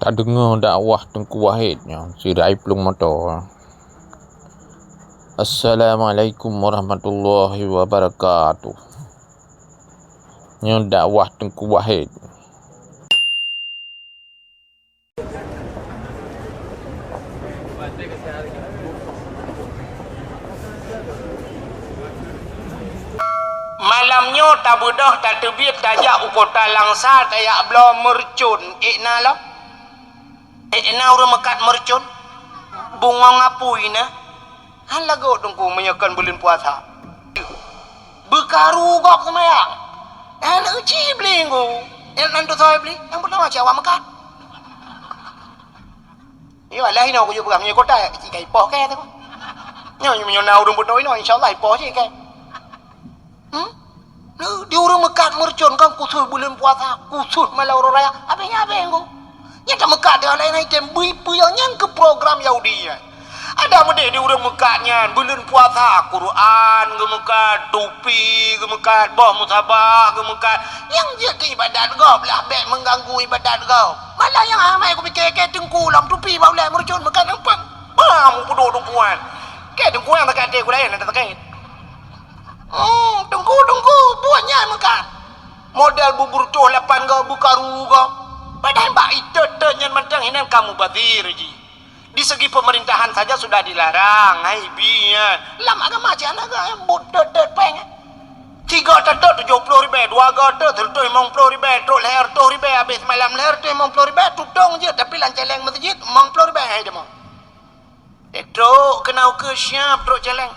Tak dengar dakwah Tengku Wahid Sirai Pelung Motor. Assalamualaikum warahmatullahi wabarakatuh. Nyo dakwah Tengku Wahid. Malamnya tak bedah tak terbit tajak ukota langsa tayak bela mercun ikna lah ikna urang mekat mercun bunga ngapui na han lagu tungku menyakan bulan puasa bekaru gok semayang han uci beli nggu yang nanti saya beli yang pertama cawak mekat iya lah ini aku juga punya kota jika ipoh ke tu nyo menyonau urang betul ini insyaallah ipoh je ke di urang mekat mercon kan khusus bulan puasa khusus malau raya abang engko nya tak mekat dia lain item bui yang ke program Yahudi ada mede di urang mekatnya bulan puasa Quran gemekat tupi gemekat boh musabah gemekat yang je ke ibadat kau belah baik mengganggu ibadat kau malah yang amai aku fikir ke tengkulam tupi baulai mercon mekat nampak bam pudo tengkuan ke tengkuan tak ada aku lain tak terkait tunggu buatnya makan modal bubur tuh 8 kau buka ruga padahal mbak itu nyan mentang ini kamu batir ji di segi pemerintahan saja sudah dilarang hai bian lama agama macam naga yang butet peng 3 tetet 70 ribu 2 tetet terus 50 ribu terus leher tuh ribu habis malam leher tuh 50 ribu tutong je tapi lanceleng masjid 50 ribu hai dia mau terus kena ke siap terus celeng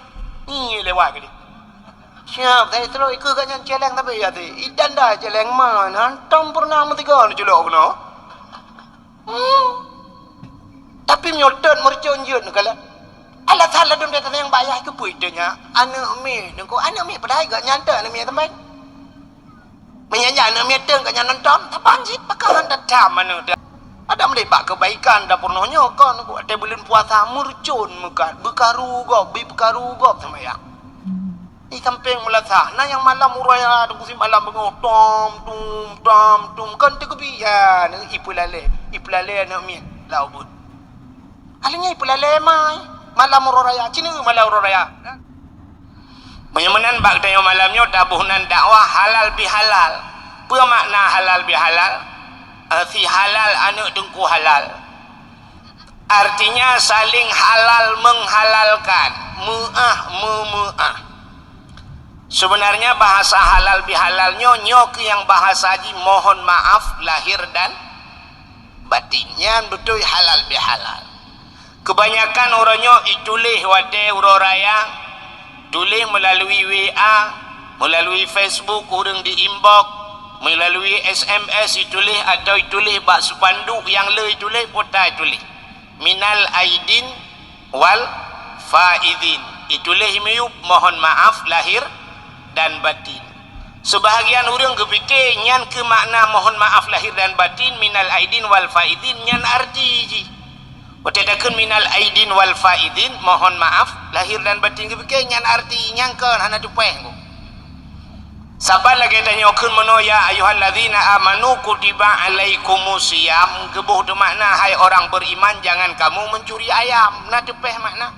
ni lewat ke dia siap saya terus ikut kat yang celeng tapi ya tu idan dah celeng man hantam pernah metiga ni celok kena tapi nyotot mercon je ni kala alat salah dum dia yang bayar ke puitnya anak mi nengko anak mi padai gak nyanta anak mi tempat menyanya anak mi teng kat yang nonton tapanjit pakaran datam mana ada melepak kebaikan dah pernahnya kan aku ada bulan puasa mercon mekat bekaru gop sama ya kampung Melasa nah yang malam uraya ada musim malam bengok tom kan terkebian ipulale nak min laubut alanya ipulale mai malam uraya cina malam uraya menyamanan bak tayo malamnya tabuhnan dakwah halal bihalal apa makna halal bihalal si halal anak dengku halal artinya saling halal menghalalkan mu'ah sebenarnya bahasa halal bihalalnya nyok yang bahasa haji mohon maaf lahir dan batinnya betul halal bihalal kebanyakan orangnya itulis wate uroraya tulis melalui WA melalui Facebook orang di inbox melalui SMS itulis atau itulis bak spanduk yang le itulis potai tulis minal aidin wal faidin itulis miup mohon maaf lahir dan batin. Sebahagian orang berfikir nyan ke makna mohon maaf lahir dan batin minal aidin wal faidin nyan arti ji. Watadakan minal aidin wal faidin mohon maaf lahir dan batin berfikir nyan arti nyangkan hana tupeng ko. Saban lagi tanya kun mano ya ayyuhallazina amanu kutiba alaikumusiyam gebuh tu makna hai orang beriman jangan kamu mencuri ayam. Na tupeh makna.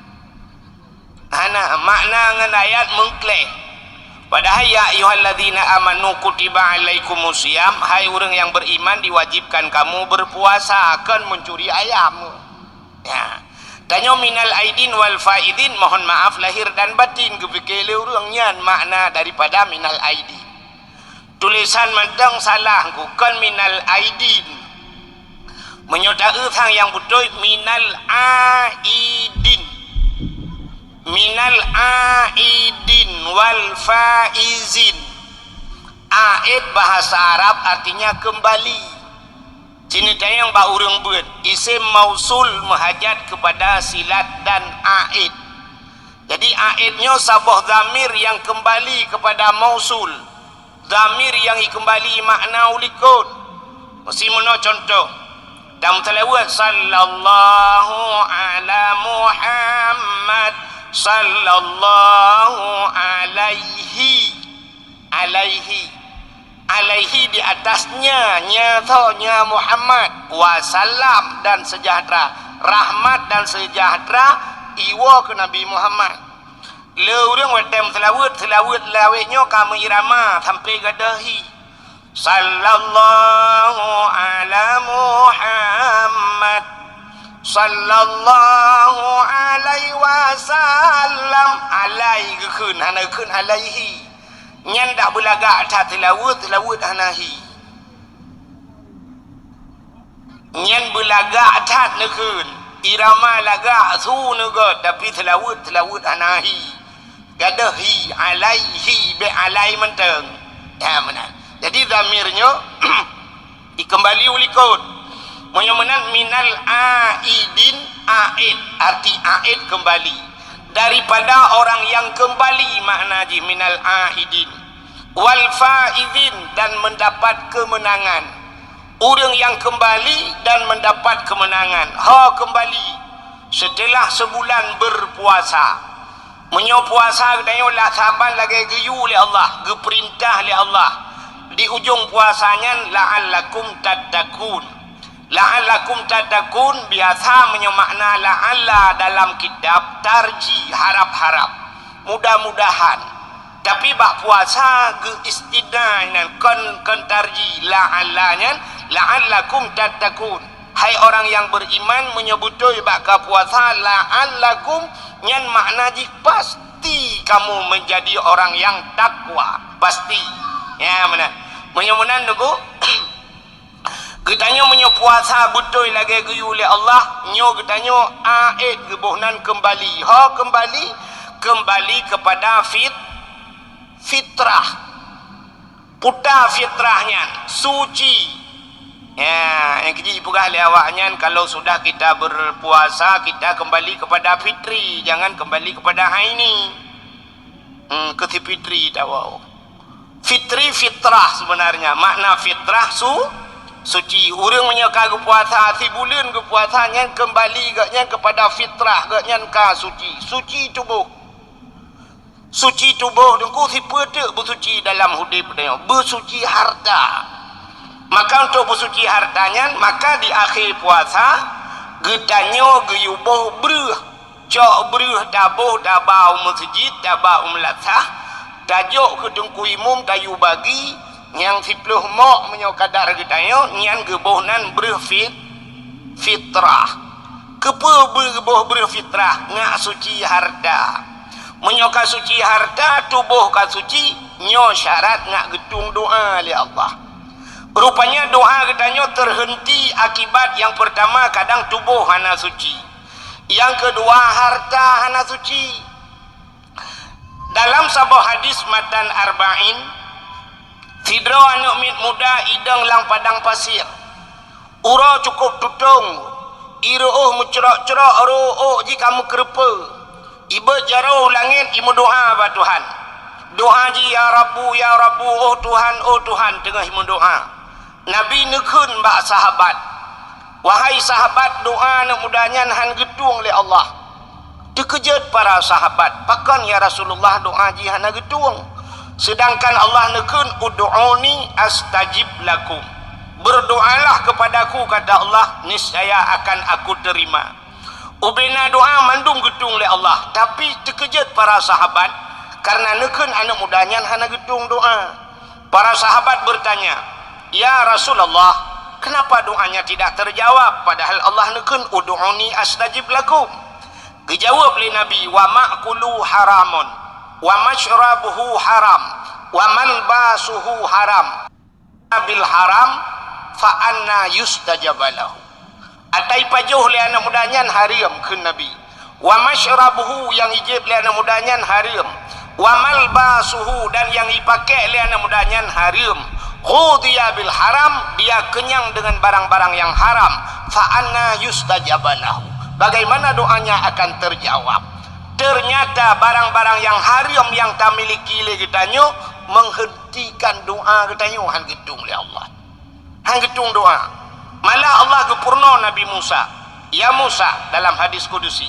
Hana makna ngan ayat mengklaim padahal ya ayyuhalladzina amanu kutiba alaikumusiyam hai orang yang beriman diwajibkan kamu berpuasa akan mencuri ayam ya tanya minal aidin wal faidin mohon maaf lahir dan batin kepikir orangnya makna daripada minal aidin tulisan mentang salah bukan minal aidin menyota sang yang betul minal aidin wal faizin aid bahasa Arab artinya kembali sini tayang ba urang beut isim mausul menghajat kepada silat dan aid jadi aidnya sabah zamir yang kembali kepada mausul zamir yang kembali makna ulikut mesti mana contoh dalam telawat sallallahu ala Muhammad sallallahu alaihi alaihi di atasnya nya Muhammad wasallam dan sejahtera, rahmat dan sejahtera iwa ke Nabi Muhammad. Le urang wetem selawat lawetnya kamu irama sampai gadahi sallallahu ala Muhammad sallallahu alaihi wasallam alai gekun hana gekun alaihi nyan dak belagak ta tilawut hanahi nyan belagak tat nekun irama lagak su nega tapi tilawut hanahi gadahi alaihi be alai menteng ya menan. Jadi zamirnya dikembali ulikut menyemenan minal aidin aid arti aid kembali daripada orang yang kembali makna ji minal aidin wal faizin dan mendapat kemenangan orang yang kembali dan mendapat kemenangan kembali setelah sebulan berpuasa menyo puasa dayo lah saban lagi geyu oleh Allah geperintah oleh Allah di ujung puasanya la'allakum tattaqun biasa menyemakna la'alla dalam kitab tarji harap-harap mudah-mudahan tapi bak puasa ge istidainan kon tarji la'allanya la'allakum tattaqun hai orang yang beriman menyebutui bak ka puasa la'allakum nyan makna ji pasti kamu menjadi orang yang takwa pasti ya mana menyemunan nunggu Getanya menyo puasa betul lagi geyu oleh Allah. Nyo getanya aid gebuhnan kembali. Kembali kepada fitrah. Putar fitrahnya, suci. Ya, yang kecil pugah oleh awaknya kalau sudah kita berpuasa kita kembali kepada fitri, jangan kembali kepada haini. Ke fitri tahu. Fitri fitrah sebenarnya. Makna fitrah suci. Orang menyeka ke puasa si bulan ke puasanya kembali gaknya kepada fitrah gaknya ka suci tubuh dengku si pedek bersuci dalam hidup dia bersuci harta. Maka untuk bersuci hartanya maka di akhir puasa getanyo geyuboh breh cok breh daboh dabau masjid dabau melatah tajuk ke dengku imum tayu bagi yang sipluh mok menyo kadar getanyo nyan gebohnan fitrah kepe geboh fitrah ngak suci harta menyoka suci harta tubuh ka suci nyo syarat ngak gedung doa oleh Allah. Rupanya doa getanyo terhenti akibat yang pertama kadang tubuh hana suci, yang kedua harta hana suci. Dalam sebuah hadis matan arba'in Sidro anak mit muda idang lang padang pasir. Ura cukup tutung. Iruh mencerak-cerak ruh jika kamu kerupa. Iba jarau langit imu doa ba Tuhan. Doa ji ya Rabbu oh Tuhan tengah imu doa. Nabi nekun ba sahabat. Wahai sahabat doa nak mudanya han gedung oleh Allah. Terkejut para sahabat. Pakan ya Rasulullah doa ji hana gedung. Sedangkan Allah nekun ud'uni astajib lakum. Berdoalah kepadaku kata Allah niscaya akan aku terima. Ubena doa mandung gedung oleh Allah. Tapi terkejut para sahabat karena nekun anak mudanya hana gedung doa. Para sahabat bertanya, "Ya Rasulullah, kenapa doanya tidak terjawab padahal Allah nekun ud'uni astajib lakum?" Dijawab oleh Nabi, "Wa ma'kulu haramun wa mashrabuhu haram wa malbasuhu haram bil haram fa anna yustajabalahu." Atai pajuh le anak mudanya haram ke Nabi. Wa mashrabuhu yang ijib le anak mudanya haram. Wa malbasuhu dan yang dipakai le anak mudanya haram. Khudiya bil haram, dia kenyang dengan barang-barang yang haram. Fa anna yustajabalahu. Bagaimana doanya akan terjawab? Ternyata barang-barang yang haram yang tak miliki le getanyo menghentikan doa getanyo han gedung le Allah. Han gedung doa. Malah Allah gepurno Nabi Musa. Ya Musa dalam hadis kudusi,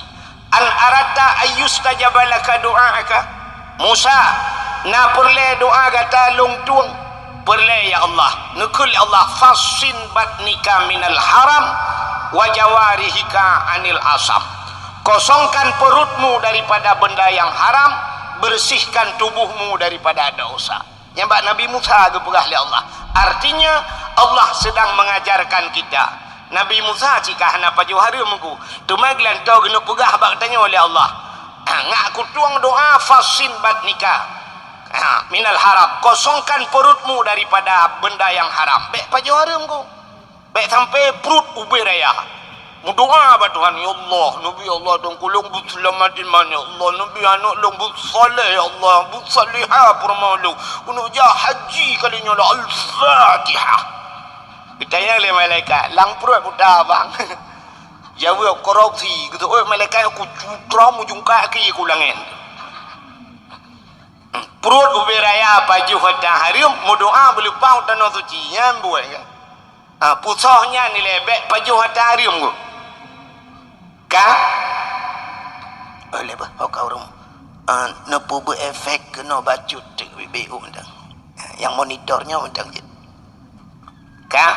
"An arata ayyustajabalaka doa'aka?" Musa, na perle doa gata lungtung. perle ya Allah nukul ya Allah fasin batnika minal haram wa jawarihika anil asam, kosongkan perutmu daripada benda yang haram, bersihkan tubuhmu daripada dosa. Nyambak Nabi Musa gepegah oleh Allah. Artinya Allah sedang mengajarkan kita. Nabi Musa jika hana paju hari mengku tumaglan tau gena pegah bak tanya oleh Allah. Ngak aku tuang doa fasin batnika minal haram, kosongkan perutmu daripada benda yang haram. Baik paju hari mengku. Baik sampai perut ubi raya. Doa ba Tuhan, ya Allah, Nabi Allah dong kulung but selamatin mana ya Allah, Nabi anak long but saleh ya Allah, but salihah permalu. Kuno jah haji kalinya la al-Fatihah. Kita yang le malaikat, lang perut buta bang. Jawa korupsi, gitu. Oh malaikat aku cutram ujung kaki aku langin. Perut ubi raya baju hotan hari mu doa berlupa tanah suci yang buat kan. Pusahnya ni lebek baju hotan hari mu. Ka oleh bah kau rum nepu berefek kena baju BU undang yang monitornya undang je ka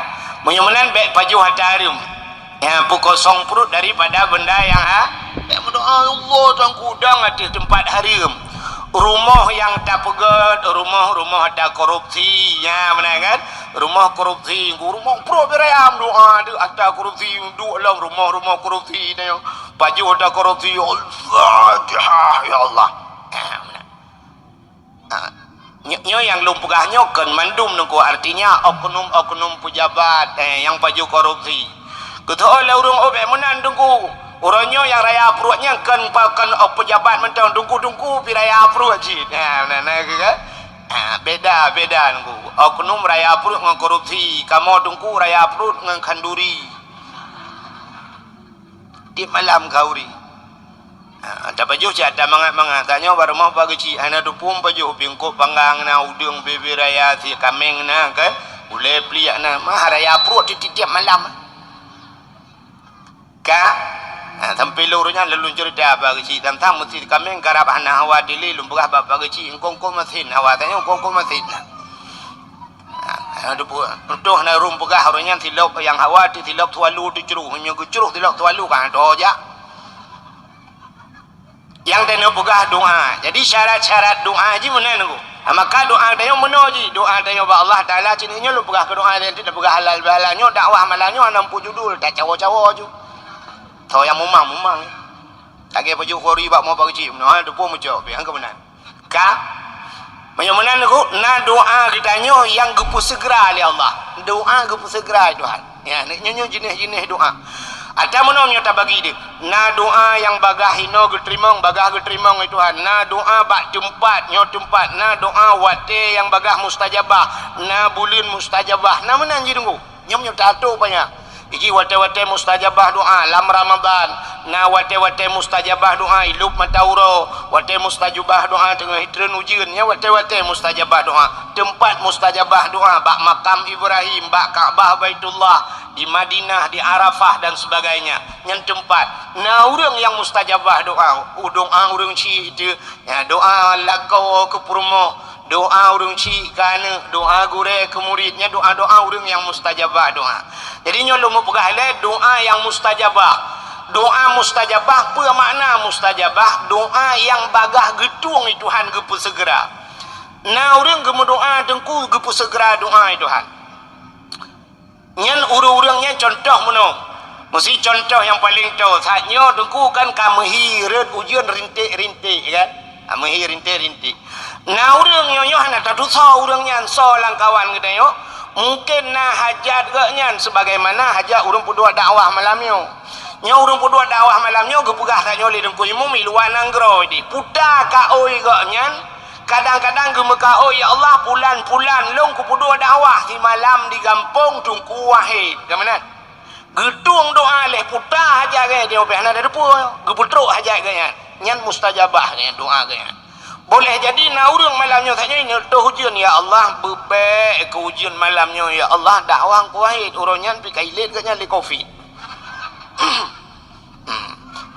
menyemenan baik baju hatarim yang pu kosong perut daripada benda yang berdoa Allah tangku udang di tempat harim, rumah yang tak pegat, rumah ada korupsi ya benar kan, rumah korupsi rumah pro berayam doa ada korupsi duk dalam rumah korupsi dia baju ada korupsi Al-Fatihah ya Allah. Nyo yang lumpugahnya kan mandum nunggu artinya oknum pejabat yang baju korupsi. Ketua lah urung obek menan tunggu. Orangnya yang raya perutnya kan pejabat mentang tunggu pi raya perut ji. Nah kan. Beda nunggu. Oknum raya perut dengan korupsi, kamu tunggu raya perut dengan kanduri. Di malam kauri. Tak baju je ada mangat tanya baru mau bagi ci ana dupum baju bingkok panggang na udung bebe raya si kameng na kan. Boleh peliak na mah raya perut di tiap malam. Ka sampai lurunya lalu cerita bagi ci tentang mesti kami garap hana hawa dili lumpugah bagi ci engkong mesin hawa tanya engkong mesin ada pu untuk na rumpugah harunya tilok yang hawa tilok tualu tu curug menyo curug tilok tualu kan do ja yang tanya pugah doa. Jadi syarat-syarat doa ji mana nunggu maka doa tanya mana ji doa tanya ba Allah Taala cininya lu pugah ke doa dan tidak pugah halal bahalanya dakwah malannya 60 judul tak cawo-cawo ju. Tahu yang mumang lagi baju kori bak mau bagi cip nah depo mu jawab yang kebenar ka menyemenan ku na doa ditanya yang gepu segera oleh Allah, doa gepu segera Tuhan ya nyo jenis-jenis doa ada mana nyo tak bagi dia na doa yang bagah hino geterimong bagah geterimong Tuhan, na doa bak tempat nyo tempat, na doa wate yang bagah mustajabah, na bulan mustajabah, na mana ji tunggu nyo tato banyak. Iki wate-wate mustajabah doa lam Ramadan, na wate-wate mustajabah doa ilup matauro, wate mustajabah doa tengah hitren ujian ya wate-wate mustajabah doa, tempat mustajabah doa bak makam Ibrahim, bak Ka'bah Baitullah, di Madinah, di Arafah dan sebagainya. Yang tempat na urang yang mustajabah doa, doa urang ci itu ya doa lakau ke purmo, doa urang ci kana doa gure ke muridnya, doa-doa urang yang mustajabah doa. Jadi nyolo mau pegah doa yang mustajabah. Doa mustajabah apa makna mustajabah? Doa yang bagah getung Tuhan gepu segera. Nah urang gemu doa tengku gepu segera doa Tuhan. Nyan urang-urangnya contoh meno. Mesti contoh yang paling tahu. Saatnya tengku kan kamehi red ujian rintik-rintik kan. Kamehi rintik-rintik. Nah urang nyo hana tadu so urangnya so lang kawan kita yo. Mungkin nah hajat gaknya sebagaimana hajat urang pudua dakwah malamnya. Nya urang pudua dakwah malamnya gepegah tak nyoli dengku imu miluan nanggro di. Puta ka oi gaknya. Kadang-kadang gemeka oi ya Allah pulan-pulan long ku pudua dakwah di malam di kampung tungku wahid. Kemana? Getung doa leh puta hajat gaya dia opeh hana depu. Geputruk hajat gaya. Nyan mustajabah gaya doa gaya. Boleh jadi na urang malamnya saja ini tu hujan ya Allah bebek ke hujan malamnya ya Allah dakwah ku wahid urangnya pi kailit ganya li covid.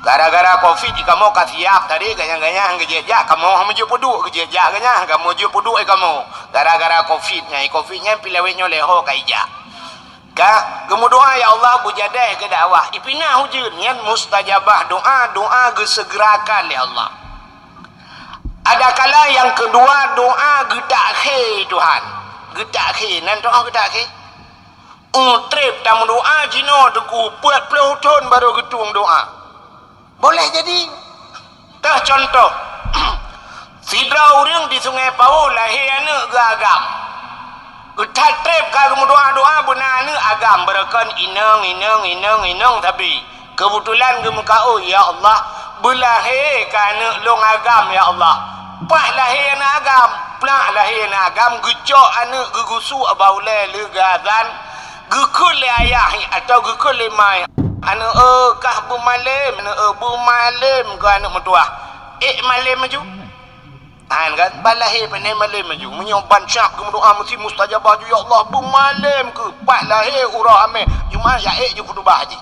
Gara-gara covid kamu kasiap tadi ganyang-ganyang gejejak kamu menuju puduk gejejak ganyang kamu menuju puduk kamu gara-gara covidnya pilawetnya leho kaijak ka gemu doa ya Allah bujadai ke dakwah ipina hujun yang mustajabah doa gesegerakan ya Allah. Ada kala yang kedua doa getak khe Tuhan getak khe nan doa getak khe trip tamu doa jino deku buat puluh tahun baru getung doa boleh jadi tah contoh sidra urang di Sungai Pau lahir anak gagam utat trip kalau doa benar agam berakan inang tapi kebetulan gemukau ya Allah belahir kana long agam ya Allah pah lahir anak agam plak lahir anak agam gejok anak gegusu abaulai legazan gekul ayah atau gekul mai anak kah bu malam ke anak mertua malam maju kan balahir pandai malam maju menyoban syak ke doa mesti mustajabah ya Allah bu malam ke pas lahir urah ame cuma ya je kutubah haji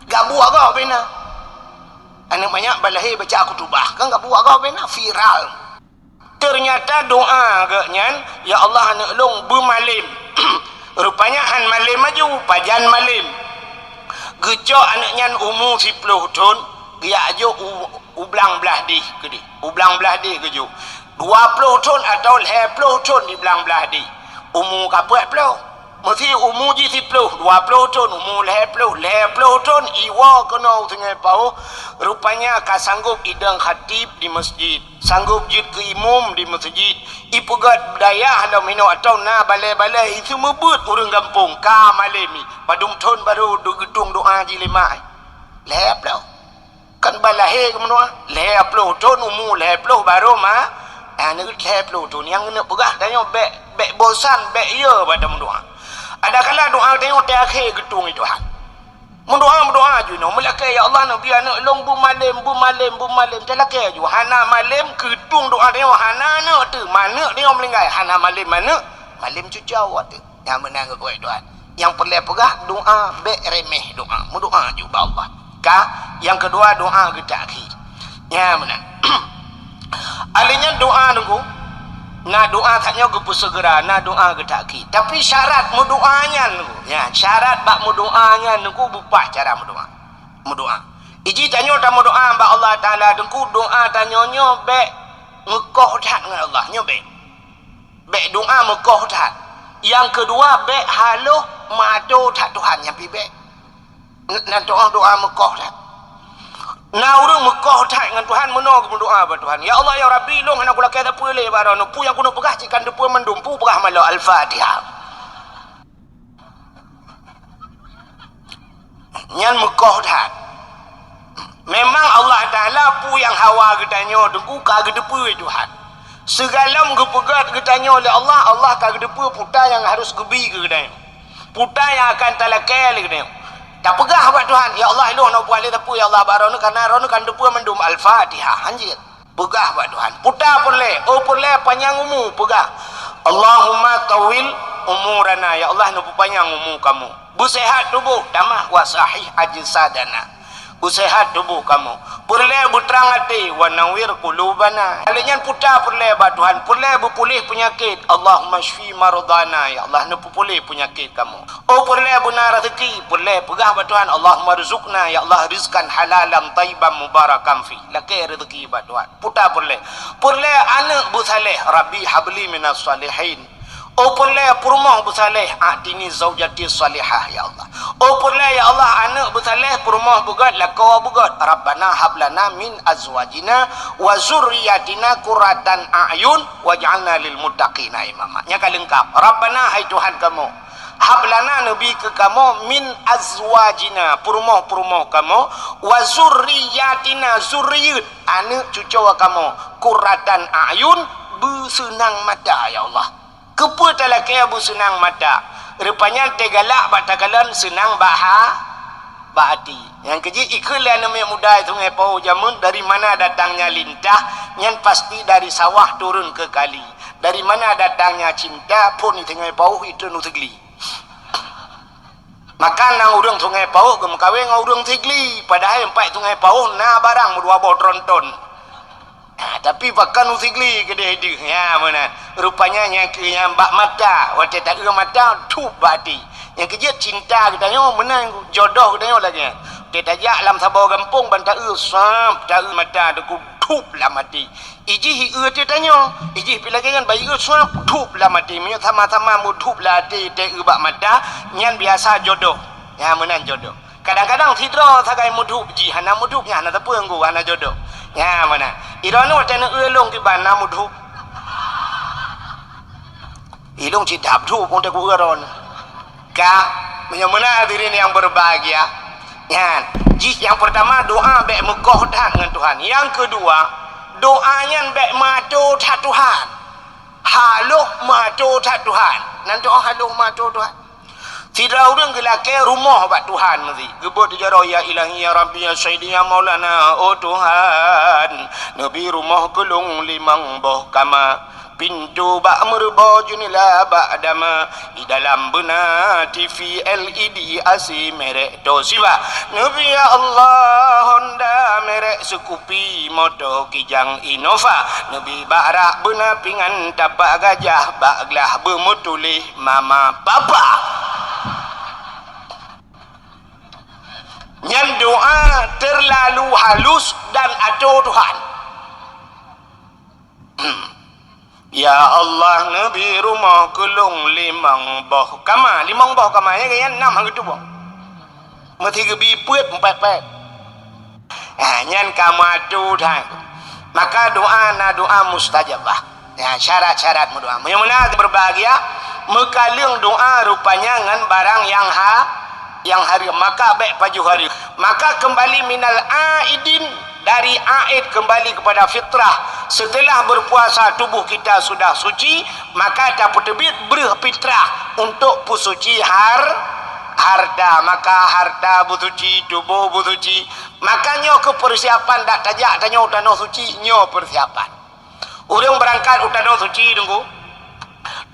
gak buat kau bina anak banyak balahir baca kutubah kan gak buat kau bina viral ternyata doa agaknya ya Allah anak long bu malam rupanya han malam maju pajan malam gejok anaknya umur 10 tahun dia ajo ublang belah di ke di ublang belah di gejo 20 tahun atau 20 tahun di belang belah di umur kapet pelo mesti umur 10 20 tahun umur 20 tahun iwa kena Sungai Pau rupanya ka sanggup idang khatib di masjid sanggup jid ke imam di masjid ipugat daya anda mino atau na balai-balai itu mebut urang kampung ka malemi padung tahun baru gedung doa jilima leplo kan balahe kemenua leplo tahun umur leplo baru ma anu leplo tahun yang kena pegah tanya bek bosan bek ya pada mendoa ada kala doa tengok terakhir gedung itu mendoa juno melakai ya Allah nabi anak long bu malam telakai ju hana malam gedung doa tengok hana na tu mana dia melingkai hana malam cucau tu yang menang ke doa yang perlu pegah doa bek remeh doa mendoa ju ba Allah ka yang kedua doa gedak ya menang alinya doa nunggu na doa taknya gepu segera na doa gedaki tapi syarat mudoanya ya syarat bak mudoanya nunggu bupa cara mudoa iji tanyo ta mudoa ba Allah taala dengku doa tanyonyo bek ngekoh dak dengan Allah nyo bek doa mekoh dak yang kedua bek halo mado tak Tuhan yang bek na doa mekoh dak na urang mekoh tak dengan Tuhan meno berdoa ba Tuhan ya Allah ya Rabbi long hana kula kata pule barono pu yang kuno pegah cikan depu mendumpu pegah malo al-Fatihah nyan mekoh tak memang Allah Taala pu yang hawa getanyo dengku ka gedepu Tuhan segala gepegat getanyo oleh Allah ka gedepu puta yang harus gebi ke getanyo puta yang akan talakai getanyo tak pegah buat Tuhan ya Allah lu nak buat letak ya Allah barono karena rono kan depu mendum al-Fatihah anjir pegah buat Tuhan puta purle panjang umur pegah Allahumma tawil umurana ya Allah nu panjang umur kamu busehat tubuh tamah wa sahih ajsadana busehat tubuh kamu purle butrang hati wa nawir qulubana alinyan puta purle buat Tuhan purle bupulih penyakit Allahumma shfi maradana ya Allah nu pulih penyakit kamu purle bunar rezeki purle pegah buat Tuhan Allahumma rizqna ya Allah rizqan halalan tayyiban mubarakan fi lakai rezeki buat Tuhan puta purle anak bu saleh rabbi habli minas salihin purle purmoh bu saleh atini zaujati salihah ya Allah purle ya Allah anak bu saleh purmoh bugat lakawa bugat rabbana hablana min azwajina wa zurriyatina qurratan a'yun waj'alna lil muttaqina imama nya kalengkap rabbana hai Tuhan kamu hablana nabi ke kamu min azwajina purmoh kamu wa zurriyatina zurriyat anak cucu kamu qurratan a'yun bersenang mata ya Allah kepu talakai abu senang mata rupanya tegalak batakalan senang bahati yang keji iklan namanya muda Sungai Pau jamun dari mana datangnya lintah yang pasti dari sawah turun ke kali dari mana datangnya cinta pun di Sungai Pau itu nutegli Makan nang urang Sungai Pauh ke mengkawin nang urang Tigli padahal empat Sungai Pauh na barang dua bawa tronton. Tapi pakan Tigli ke dia ya mana rupanya yang bak mata waktu tak ada mata tu badi yang kerja cinta kita nyo menang jodoh kita nyo lagi dia tajak dalam sabar kampung bantak sap tak mata deku tup lah mati iji dia tanya iji pilih kan bayi sap tup lah mati menyo sama-sama mu tup lah ti te bak mata nyan biasa jodoh ya menang jodoh kadang-kadang tidra sakai mudup ji hana mudup nya hana tepung ku hana jodoh ya mana irano tena elong ki bana mudup ilung cidap tu pun tak uron ka menyamana hadirin yang berbahagia ya jis yang pertama doa baik megoh dah dengan Tuhan yang kedua doanya baik matu tak Tuhan haluh matu tak Tuhan nanti doa haluh matu Tuhan tidak orang gelake rumah bak Tuhan mesti gebut jaro ya ilahi ya rabbi ya sayyidi ya maulana oh Tuhan nabi rumah kelung limang boh kama pintu bak merba junilah bak dama di dalam benar TV LED asi merek Toshiba nabi ya Allah Honda merek Scoopy motor kijang Innova nabi barak benar pingan tapak gajah bak gelah bermutulih mama papa yang doa terlalu halus dan atur Tuhan ya Allah nabi rumah kelung limang boh kama limang boh kama ya kan 6 hari tu boh mesti gebi puet 4 nyan kamu atu dah maka doa na doa mustajabah ya syarat-syarat doa yang mana berbahagia mekaling doa rupanya ngan barang yang hari maka baik paju hari maka kembali minal aidin dari aid kembali kepada fitrah setelah berpuasa tubuh kita sudah suci maka dapat terbit berfitrah untuk pusuci harta maka harta butuci tubuh butuci makanya ke persiapan dak tajak tanya utano suci nyo persiapan orang berangkat utano suci tunggu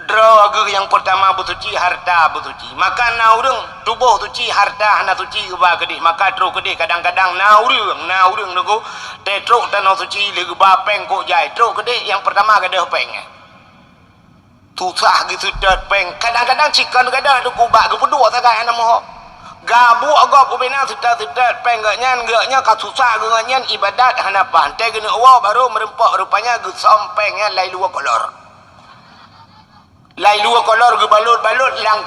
draga yang pertama bersuci harta bersuci maka na urang tubuh suci harta hana suci ba gede maka tro gede kadang-kadang na urang nunggu tetro tanah suci legu ba peng ko jai tro gede yang pertama gede peng susah gitu dat peng kadang-kadang cikan gede tu ku ba ge pedua sagai ana moh gabu agak ubena sudah peng gaknya ka susah gaknya ibadat hana pantai gene awak baru merempak rupanya ge sampengnya lai luar kolor lai luar kolor ke balut-balut lang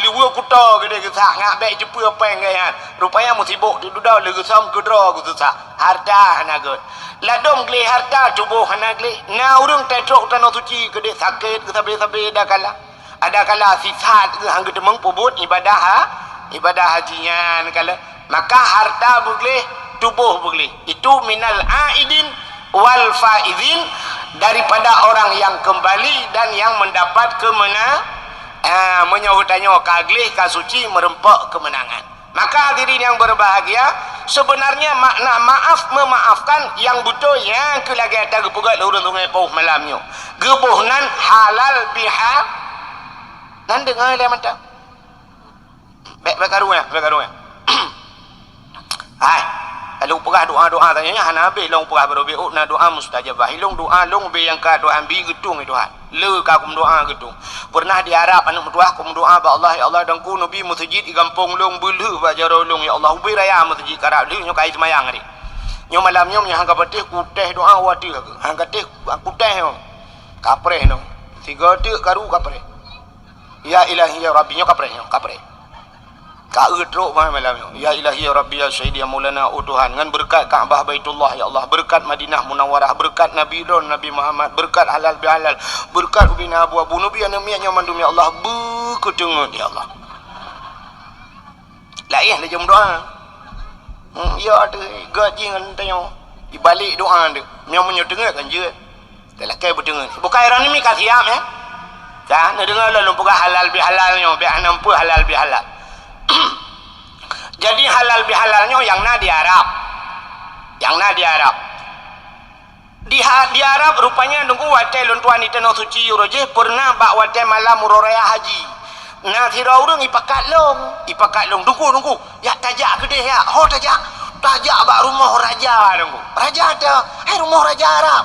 luar kuta gede ke sak ngak baik jepu apa yang gaya rupanya musibuk di duda legu sam kedra ku susah harta hana god ladom gli harta tubuh hana gli na urang tetrok tanah suci gede sakit ke sabe-sabe ada kala sifat ke hang gede mengpubut ibadah hajinya kala maka harta bugle tubuh bugle itu minal aidin wal faizin daripada orang yang kembali dan yang mendapat menyautannya kaglih kasuci merempak kemenangan maka hadirin yang berbahagia sebenarnya makna maaf memaafkan yang betul yang kelagi ada gepugat urang Sungai Pauh malamnya gebuhnan halal biha nan dengar le mata baik karunya hai lalu perah doa-doa tanya hana habis long perah berobe na doa mustajabah hilung doa long be yang ka doa ambi getung itu han le ka kum doa getung pernah diharap anak mutuah kum doa ba Allah ya Allah dan ku nabi masjid di kampung long belu ba jaro long ya Allah ubi raya masjid karap li nyo kai semayang ni nyo malam nyo hang ka betih ku teh doa wati hang ka teh ku teh kapre no tiga tek karu kapre ya ilahi ya rabbi nyo kapre Ka'udruk malam ya ilahi ya rabbi ya sayyidi ya maulana Tuhan ngan berkat Kaabah Baitullah ya Allah berkat Madinah Munawwarah berkat Nabi Don Nabi Muhammad berkat halal bihalal berkat ubina abu nabi anamianya mandum ya Allah berkedengut ya Allah lain dia jom doa ya ada gaji ngan tanya dibalik doa dia yang menyedengar kan je telah kai berdengar bukan era ni ka siap kan dengar lalu bukan halal bihalalnya bi anampu halal bihalal jadi halal bihalalnya yang na diharap di Arab rupanya nunggu watai luntuan itu no suci roje pernah bak watai malam muroraya haji Nah tira urang ipakat long tunggu ya tajak kedeh ya tajak bak rumah raja tunggu raja ada rumah raja Arab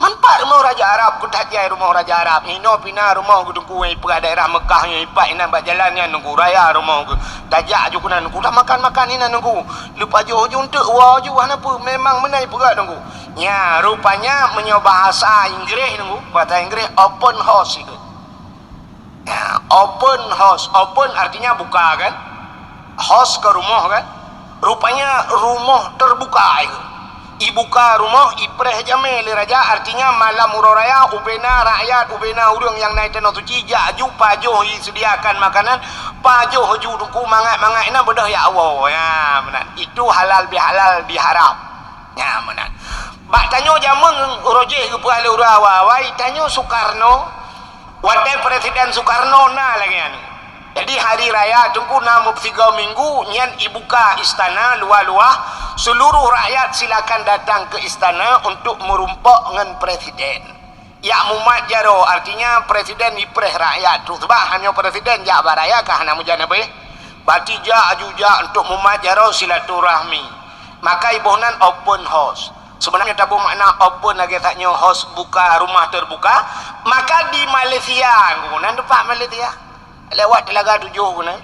manfaat rumah raja Arab ku tajak rumah raja Arab hino pina rumah ku tunggu ipa daerah Mekah nya ipa ina bak jalannya nunggu raya rumah ku tajak ju kuna nunggu dah makan ina nunggu lupa jo untuk wa ju apa memang menai pula nunggu nya rupanya menyo bahasa Inggeris nunggu bahasa Inggeris open house itu. Ya, open house, open artinya buka kan, house ke rumah kan, rupanya rumah terbuka itu. Ibuka rumah ipreh jamil raja artinya malam uraya ubena rakyat ubena urang yang naik tanah suci jaju pajoh disediakan makanan pajoh ju duku mangat ina bedah ya Allah ya benar itu halal bihalal ya benar bak tanyo jamun rojeh ke pahal urawa wai tanyo Soekarno wakil Presiden Soekarno na lagi anu. Jadi hari raya tunggu namu 3 minggu nyan ibuka istana luah-luah seluruh rakyat silakan datang ke istana untuk merumpok dengan presiden. Ya mumat jaro artinya presiden ipreh rakyat tu sebab hanya presiden jak baraya kah namu jana be. Berarti jak ajuja untuk mumat jaro silaturahmi. Maka ibunan open house. Sebenarnya tabu makna open lagi taknya house buka rumah terbuka maka di Malaysia ngunan depak Malaysia lewat Telaga 7 ngunan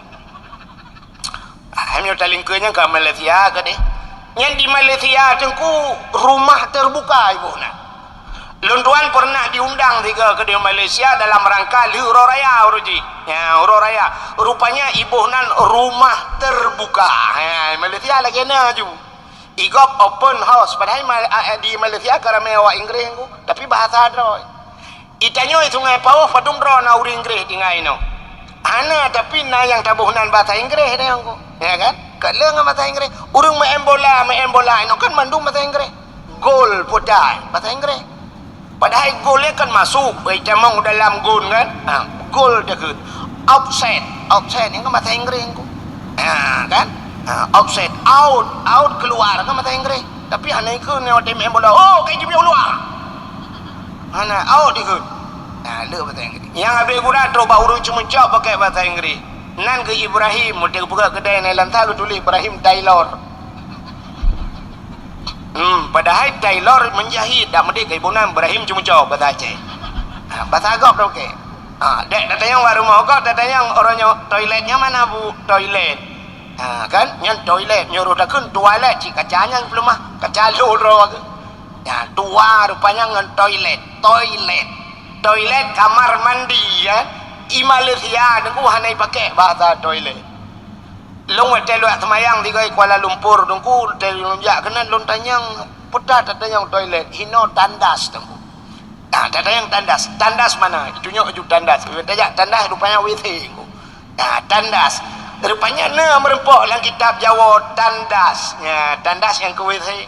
hanya talingkanya ke Malaysia ke deh yang di Malaysia tengku rumah terbuka ibu nak Luntuan pernah diundang tiga ke di Malaysia dalam rangka Huro Raya uruji ya Huro Raya rupanya ibunan rumah terbuka ya Malaysia lagi na ju igop open house padahal di Malaysia karena awak Inggris ku tapi bahasa adro itanyo sungai pauh padum ro na uri Inggris dingai no ana tapi na yang tabuhnan bahasa Inggris dia ku ya kan kaleng bahasa Inggris urang main bola no kan mandung bahasa Inggris gol putih bahasa Inggris padahal golnya kan masuk itamong dalam gol kan gol dekat offset ini kan bahasa Inggris ku kan offset out keluar kan bahasa Inggris tapi hanya ikut ni orang main bola kayak dia keluar hanya out ikut le bahasa Inggris yang habis guna coba urang cuma cak pakai bahasa Inggris nan ke Ibrahim mudah buka kedai ni lantar tulis Ibrahim Taylor padahal Taylor menjahit dah mesti ke ibunan Ibrahim cuma cak bahasa Aceh bahasa Agop dah okey dek datang warung mau kau datang yang orangnya toiletnya mana bu toilet kan yang toilet nyuruh dah kun toilet cik kacanya belum mah kaca loro ya tua rupanya ngan toilet kamar mandi ya i Malaysia dengku hanai pakai bahasa toilet long hotel luat semayang di Kuala Lumpur dengku telunjak kena long tanyang putar tatanyang toilet hino tandas dengku tatanyang tandas mana tunjuk ujuk tandas tajak tandas rupanya WC tandas rupanya merempok dalam kitab Jawa tandas ya tandas yang ke WC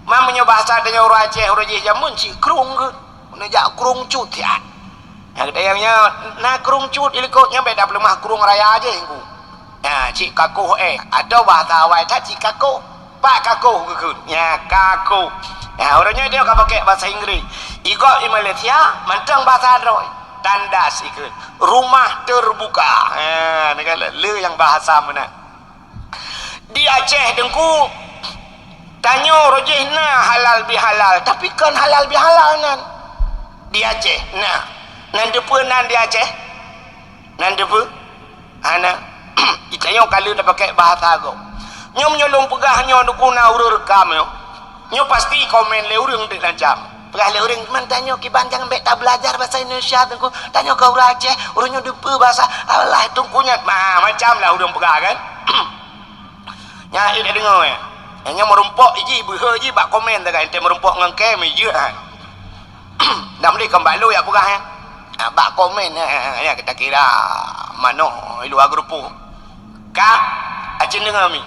mamanya bahasa tanya orang Aceh orang Aceh jamun cik kerung ke menejak kerung cut ya yang na kerung cut ilikotnya beda pelemah kerung raya aja yang ku cik kakuh atau bahasa awal tak cik kakuh pak kakuh ke ya kakuh ya orangnya dia akan pakai bahasa Inggeris ikut di Malaysia mantang bahasa Android tandas ikut rumah terbuka negara le yang bahasa mana di Aceh dengku tanyo rojehna halal bihalal tapi kan halal bihalal nan di Aceh nan depa nan di Aceh nan depa ana itanyo kalau dah pakai bahasa go nyo menyolong pegah nyo dukuna urur rekam nyo pasti komen le urang dik lancam pegah le urang man tanyo kiban jangan bet tak belajar bahasa Indonesia tengku tanyo ke urang Aceh urang nyo depa bahasa Allah tungkunya macam lah urang pegah kan nya ida dengar hanya merumpok iji beha ji bak komen tak ente merumpok ngan kem je dah mesti kembali ya pegah bak komen ya kita kira mano luar grupu ka Aceh dengar mi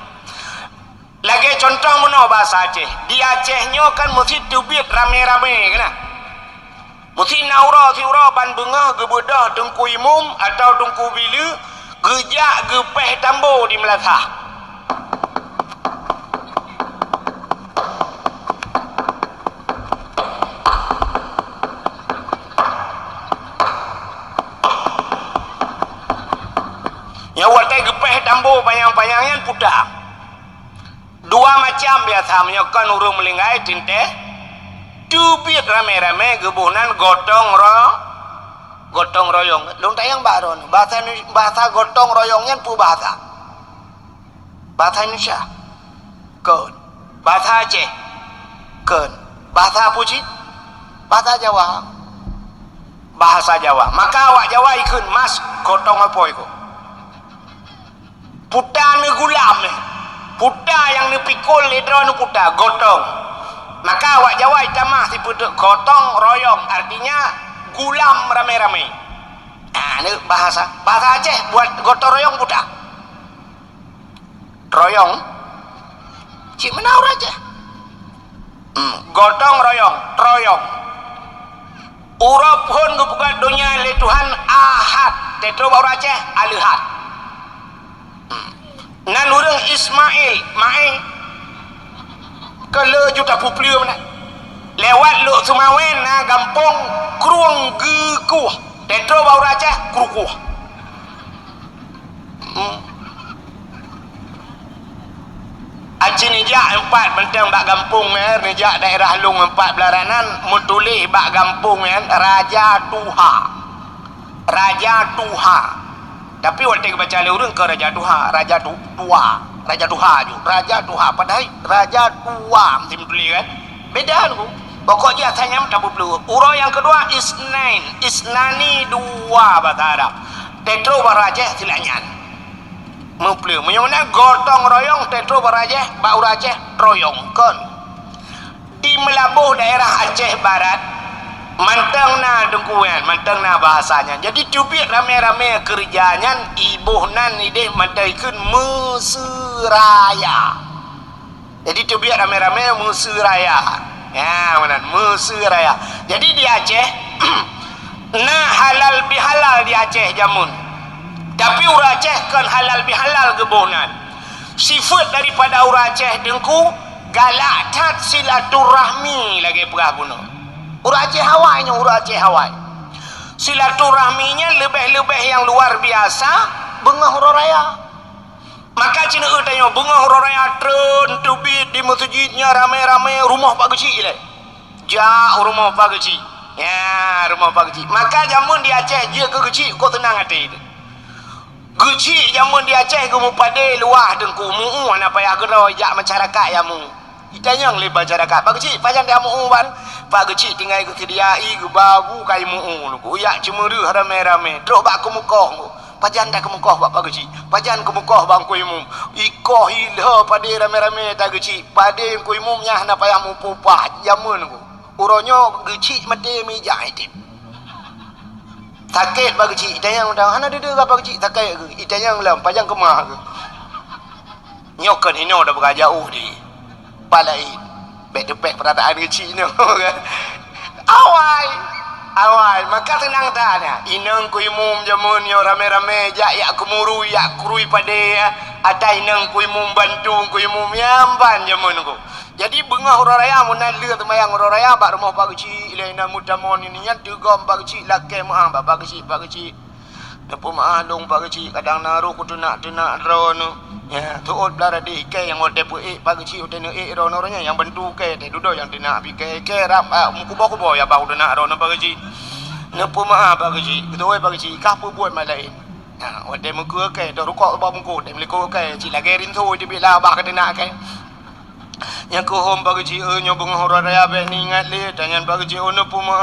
lagi contoh mana bahasa Aceh di Aceh nyo kan mesti tubit rame-rame kena mesti naura siura ban bunga gebedah dengku imum atau dengku bila gejak gepeh tambo di Melaka tambu panjang-panjangnya putah. Dua macam biasa menyokan urung melinggai tinte. Dubit rame-rame gebunan gotong royong. Lung tayang baron. Bahasa gotong royongnya pu bahasa. Bahasa Indonesia. Keun. Bahasa Aceh. Keun. Bahasa Puji. Bahasa Jawa. Bahasa Jawa. Maka awak Jawa ikut mas gotong apa itu? Puta ni gulam ni. Puta yang ni pikul lidro ni puta. Gotong. Maka awak Jawa itamah si puta gotong royong. Artinya gulam rame-rame. Nah, ni bahasa. Bahasa Aceh buat gotong royong puta. Royong. Cik mana orang Aceh? Gotong royong. Royong. Urap pun kebuka dunia le Tuhan Ahad. Tetro baru Aceh Alihat. Nan urang Ismail mai kalau juta puplia mana lewat lu Sumawen na gampong Kruang Gekuh. Tetro baru Aceh Krukuh. Aceh nijak 4 bentang bak gampung nijak daerah Lung 4 belaranan mutulih bak gampung Raja Tuha. Raja Tuha. Tapi waktu kita baca urang ke Raja Tuha, Raja Tua, Raja Tuha ju. Raja Tuha padahal Raja Tua mesti mutulih kan. Beda tu. Pokoknya asalnya tak perlu. Urang yang kedua Isnain, Isnani dua bahasa Arab. Tetro baraja silanyan. Muplu menyona gotong royong tetro barajeh bau rajeh royong kon di melabuh daerah Aceh Barat mantang na dengkuan mantang na bahasanya jadi cubit rame-rame kerjanya ibuhnan ide mataikun Mesiraya jadi cubit rame-rame Mesiraya ya mana Mesiraya jadi di Aceh nah halal bihalal di Aceh jamun. Tapi urang Aceh kan halal bihalal gebunan. Sifat daripada urang Aceh dengku galak tat silaturahmi lagi perah bunuh. Urang Aceh hawainya urang Aceh hawai. Silaturahminya lebih-lebih yang luar biasa bengah huruf raya. Maka cina tanya bengah huruf raya tren tubit di masjidnya ramai-ramai rumah Pak Kecil le. Ja rumah Pak Kecil. Ya rumah Pak Kecil. Maka jamun di Aceh dia ke kecil kau tenang hati itu. Gecik jamun di Aceh kamu pada luah dengku muu ana payah gero jak masyarakat yamu. Itanya le masyarakat. Pak gecik pajan dia muu ban. Pak gecik tinggal ke kediai ke babu kai muu lu. Uyak cemuru rame-rame. Trok bak ke mukoh. Pajan dak ke mukoh pak gecik. Pajan ke mukoh bang ku imum. Ikoh ilha pada rame-rame tak gecik. Pada ku imum nyah na payah mu pupah jamun ku. Uronyo gecik mate mijak itu. Sakit bagi cik itanya undang ana dede apa cik sakit ke itanya lam panjang kemah ke nyokan hino dah berjauh di palai bet-bet perataan kecil ni awai maka tenang tanya inang ku imum jamun yo rame-rame jak yak kemuru yak kurui pada atai inang ku imum bantu ku imum yamban jamun ku jadi bengah huruf raya munan le temayang huruf raya bak rumah Pak Kecil ilaina mutamon ini nya tegom Pak Kecil lake maah Pak Kecil depu maah long Pak Kecil kadang naru ku tunak ron ya tuot belara di ke yang ode pu Pak Kecil ode ne ron orangnya yang bentuk ke te dudo yang tinak pi ke rap kubo ya bau tunak ron Pak Kecil nepu maah Pak Kecil betul Pak Kecil kah pu buat malain ha ode muka ke do rukok ba muka dem liko ke cik lagi rintu di bila bah ke tinak ke yang ku hom Pak Kecil nyobong huruf raya be ni ingat le tanyan Pak Kecil ono puma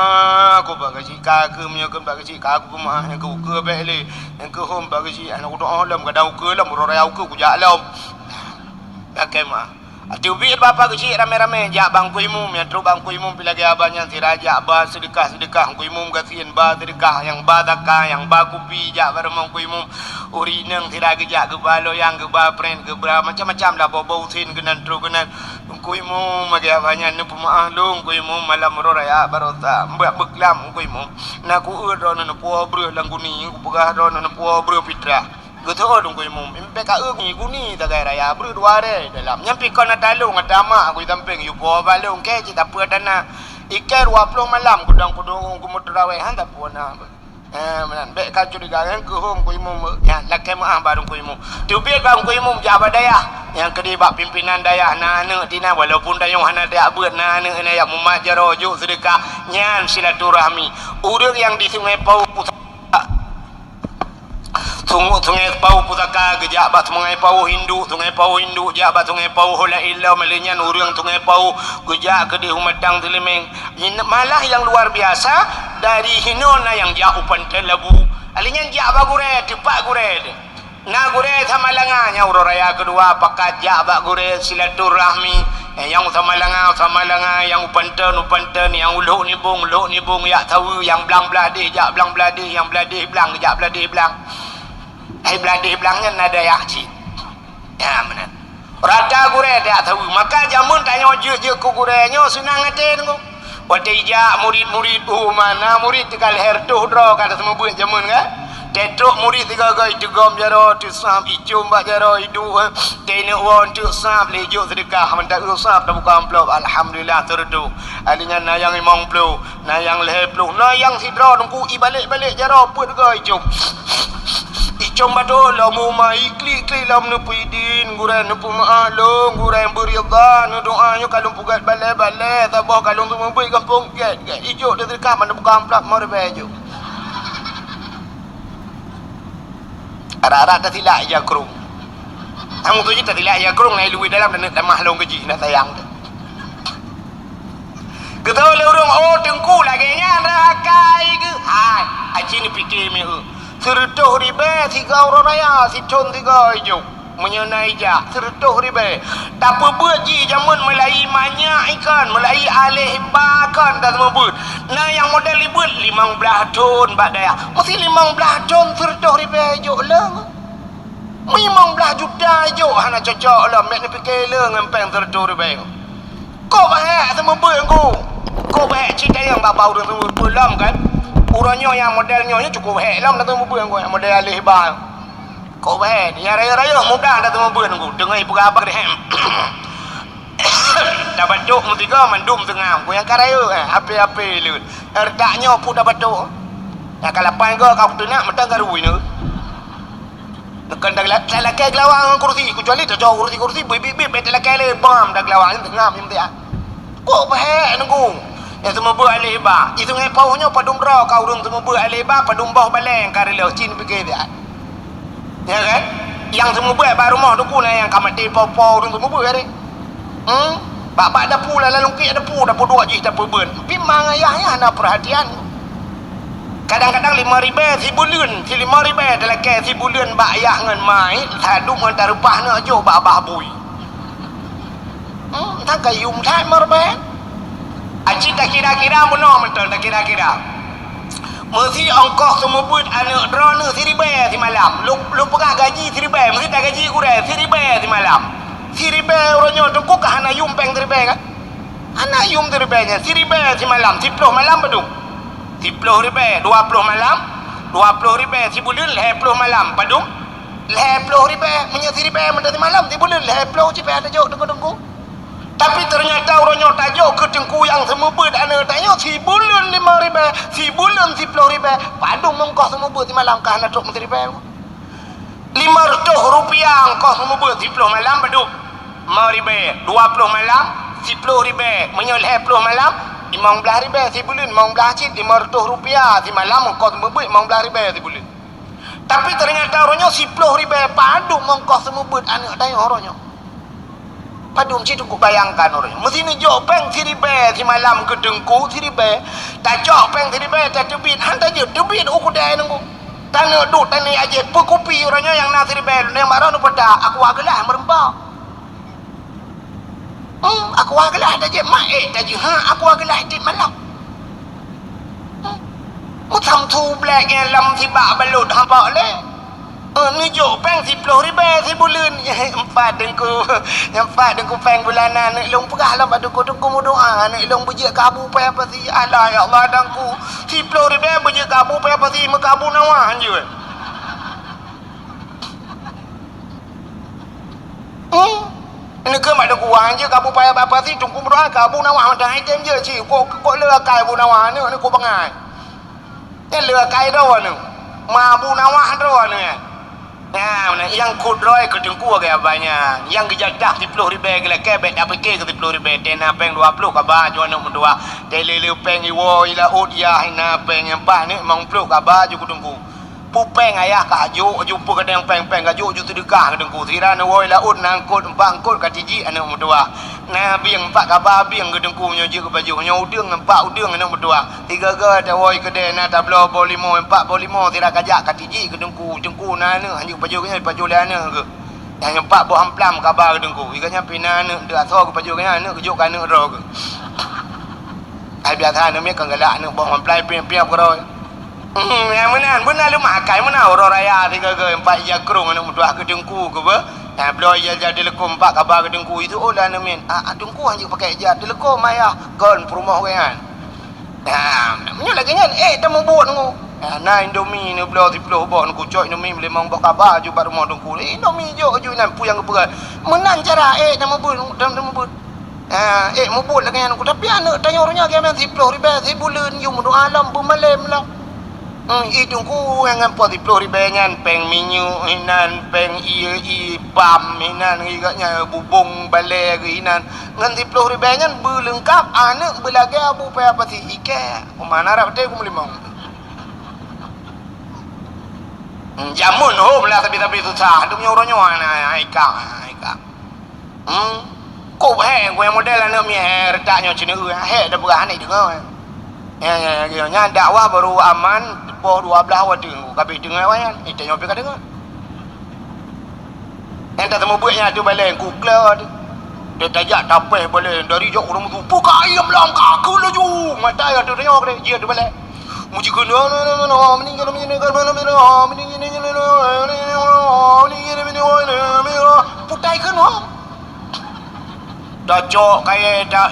aku Pak Kecil ka ke menyokan Pak Kecil ka aku puma yang ku ke be le yang ku hom Pak Kecil anak doa lam kadau ke lam huruf raya ku jalam pakai mah atu bi Bapak Kecil rame-rame jak bangku imum ya terus bangku imum pilagi abanya si raja ba sedekah ku imum kasihan ba sedekah yang ba zakah yang ba kupi jak bareng ku imum urineng tiragi jak ke balo yang ke ba pren ke bra macam-macam lah bau sin kenan terus kenan ku imum bagi abanya nu pemaah long ku imum malam raya barota mbak beklam ku imum na ku ro na po bro langguni ku pegah ro na po bro pitra Guto dong ko imum impe ka ngi guni ta gai raya bru duare dalam nyampi kon na talung atama aku tamping yu po balung ke cita pu dana iker 20 malam kudang kudung ku mutrawe han ta pu na Menan baik kau curiga kan ke home ku imum ya lakai maah barung ku imum tubir barung ku imum jabat daya yang kedibak pimpinan daya nana tina walaupun dayung hana dak beut nana ya mumajaro juk sedekah nyan silaturahmi urang yang di Sungai Pau Sungai Pau Pusaka gejak bat Sungai Pau Hindu jabat Sungai Pau hola illa melenyan urang Sungai Pau gejak ke di Humedang Telemeng malah yang luar biasa dari hinona yang jauh pentelabu alinyan jak bagure tepak gure na gure samalanganya uraya kedua pakat jak bak gure silaturahmi yang samalanga yang upanten yang uluk nibung ya tahu yang belang beladih jak belang beladih yang beladih belang jak beladih belang beladih belangnya nada yakci ya benar rata gure tak tahu maka jamun tanya je ku gurenya senang aten ku watija murid-murid mana murid tikal hertuh dro kata semua buat jamun kan tetruk murid tiga gai tegam jaro tu sab icum bak jaro hidu tene won tu sab lejuk sedekah mendak usap tak buka amplop alhamdulillah terdu alinya nayang imong plu nayang leh plu nayang sidro nungku i balik jaro put gai icum icum badol lamu mai klik lam nu puidin guran nu maalung guran beridha nu doanya kalung pugat balai tabah kalung tu membui kampung get ijuk dia sedekah mana buka amplop mau bejo Arah-arah tak tilak je kerung. Kamu tu je tak tilak je kerung. Nai luit dalam dan nak mahlong keji. Nak tayang tu. Kata oleh orang. Oh tengku lagi nya. Rakai ke. Hai. Haji ni fikir me. Sertuh ribe. 3 orang raya. Si con 3 hijau. Menyenai je. Sertuh ribe. Tak apa buat je. Jaman melai banyak ikan. Melai alih bakan. Tak semua buat. Nah yang model ribut 15 ton bak daya. Mesti 15 ton sertuh ribe hijau lah. 15 juta hijau. Hana cocok lah. Mek ni fikir lah. Ngempeng sertuh ribe. Kau bahak semua buat aku. Kau bahak cerita yang babau dan semua buat lam kan. Urangnya yang modelnya cukup bahak lam. Dan semua buat aku. Yang model alih bak. Kau bahak. Yang raya-raya mudah dan semua buat aku. Dengar ibu kabar dia. Dah batuk mutiga mandum tengah. Ku yang karaya api-api lut. Erdaknya pun dah batuk. Yang kalapan ke kau tu nak mentang garui ni. Tekan dah lakai gelawang kursi. Kecuali tak jauh kursi bibit tak lakai le bam dah gelawang tengah minta ya. Kau bahak nunggu. Yang semua buat aleba. Itu ngai paunya padum bra kau urang semua buat aleba padum bawah baleng karela cin fikir dia. Ya kan? Yang semua buat baru rumah tu ku yang kamati pau-pau urang semua buat ni. Bak-bak dapur lah lungkit dapur 2 je dapur ben. Memang ayahnya nak perhatian. Kadang-kadang 5 ribu si bulan, si 5 ribu dalam ke si bulan bak ayah ngan mai, taduk ngan tarupah nak jo bak abah bui. Tak kayum tak marbe. Aci tak kira-kira benar betul tak kira-kira. Mesti ongkos semua buat anak drone si ribu si malam. Lu pegah gaji si ribu, mesti tak gaji kurang si ribu si malam. Si ribe orangnya tengku ke hana yum peng ribe kan? Hana yum ribe nya. Si ribe si malam, 10 malam padung. 10 ribe, 20 malam, 20 ribe si bulan 10 malam padung. 10 ribe, punya si ribe mendat malam si bulan 10 je ada jauh tengku. Tapi ternyata orangnya tajuk ke tengku yang semua ber ana tanya si bulan 5 ribe, si bulan 10 ribe, padung mengkos semua ber si malam ke hana tok menteri ribe. RM500 kau semua ber 10 malam padung. 5 ribu 20 malam 10 ribu menyoleh 10 malam 15 ribu si bulan 15 cik 500 rupiah si malam kau semua buat 15 ribu si bulan tapi ternyata orangnya 10 ribu padung mengkos semua buat anak daya orangnya padung cik tu bayangkan orangnya mesti ni jok peng si ribu si malam ke dengku si ribu tak jok peng si ribu tak tebit hantar je tebit aku dah nunggu tanah duk tanah aja perkopi orangnya yang nak si ribu yang marah nu pada aku agalah merempau aku agalah dah je mak dah je aku agalah di malam mutam tu black yang lam tiba balut hampa le ni jo peng 10 ribu si bulan empat dengku peng bulanan nak long pegah lah pada ku mu doa nak long bejek kabu pe apa si Allah ya Allah dangku 10 ribu bejek kabu pe apa si mekabu nawa je ini ke mak ada kuang je kabu payah apa sih tunggu berdoa kabu nawak macam item je cik kok le kai bu nawak ni ku bangai Ela kai do nu. Mabu nawah do nu ya. Nah, yang kudroy ke dengku ke abanya. Yang gejadah 10 ribu ke kebet apa ke 10 ribu tena peng 20 ka ba jo nu mendua. Telele peng iwo ila udia ina peng yang ba ni mong pluk ka ba ju dengku. Pupeng ayah ka aju jumpa ke yang peng-peng ka ju sedekah ke dengku. Tira nu wo ila ud nangkut bangkut ka tiji anu mendua. Nah biang pak ka ba biang ke dengku nyo je ke baju nyo udeng empat udeng anu mendua. Tiga ga ta woi ke de na tablo bolimo empat bolimo tira kajak ka tiji ke dengku dengku na anu anju baju ke baju lana ke. Yang empat bo amplam ka ba ke dengku. Iganya pina anu de aso ke baju ke anu ke juk ka anu ro ke. Ai biasa anu me kan galak anu bo amplam piam-piam ke ro. Yang benar lu makai mana orang raya tiga ke empat ya kerung anak muda ke dengku ke ba belum ya jadi lekom empat kabar ke dengku itu oh lah namin dengku hanya pakai jadi lekom maya kan perumah kan punya lagi kan tamu buat ngu na Indomie ni belum diploh buat ngu cok Indomie boleh mau buat kabar juga rumah dengku Indomie jo ju nan puyang ke berat menan cara tamu buat mau buat lagi kan tapi anak tanya orangnya dia main diploh ribet bulan you mudu alam bumalem lah idungku yang apa di pelori bengan peng minyu inan peng i pam inan igaknya bubung bale inan ngan di pelori bengan belengkap anak belage abu pe apa si ike mana rap te kum limong jamun ho lah tapi susah tu punya orangnya ana aika ko he gue model anak mi retaknya cina he dah berah ni dengar ya dakwah baru aman po 12 awak dengar kabeh dengar wayan itu nyopi ka dengar entah temu buatnya tu balik kukla dia tajak tapeh balik dari jauh orang tu buka ayam lang kaku laju mata ya tu tengok dia dia tu balik muji kena meninggal putai kena dah cok kaya dah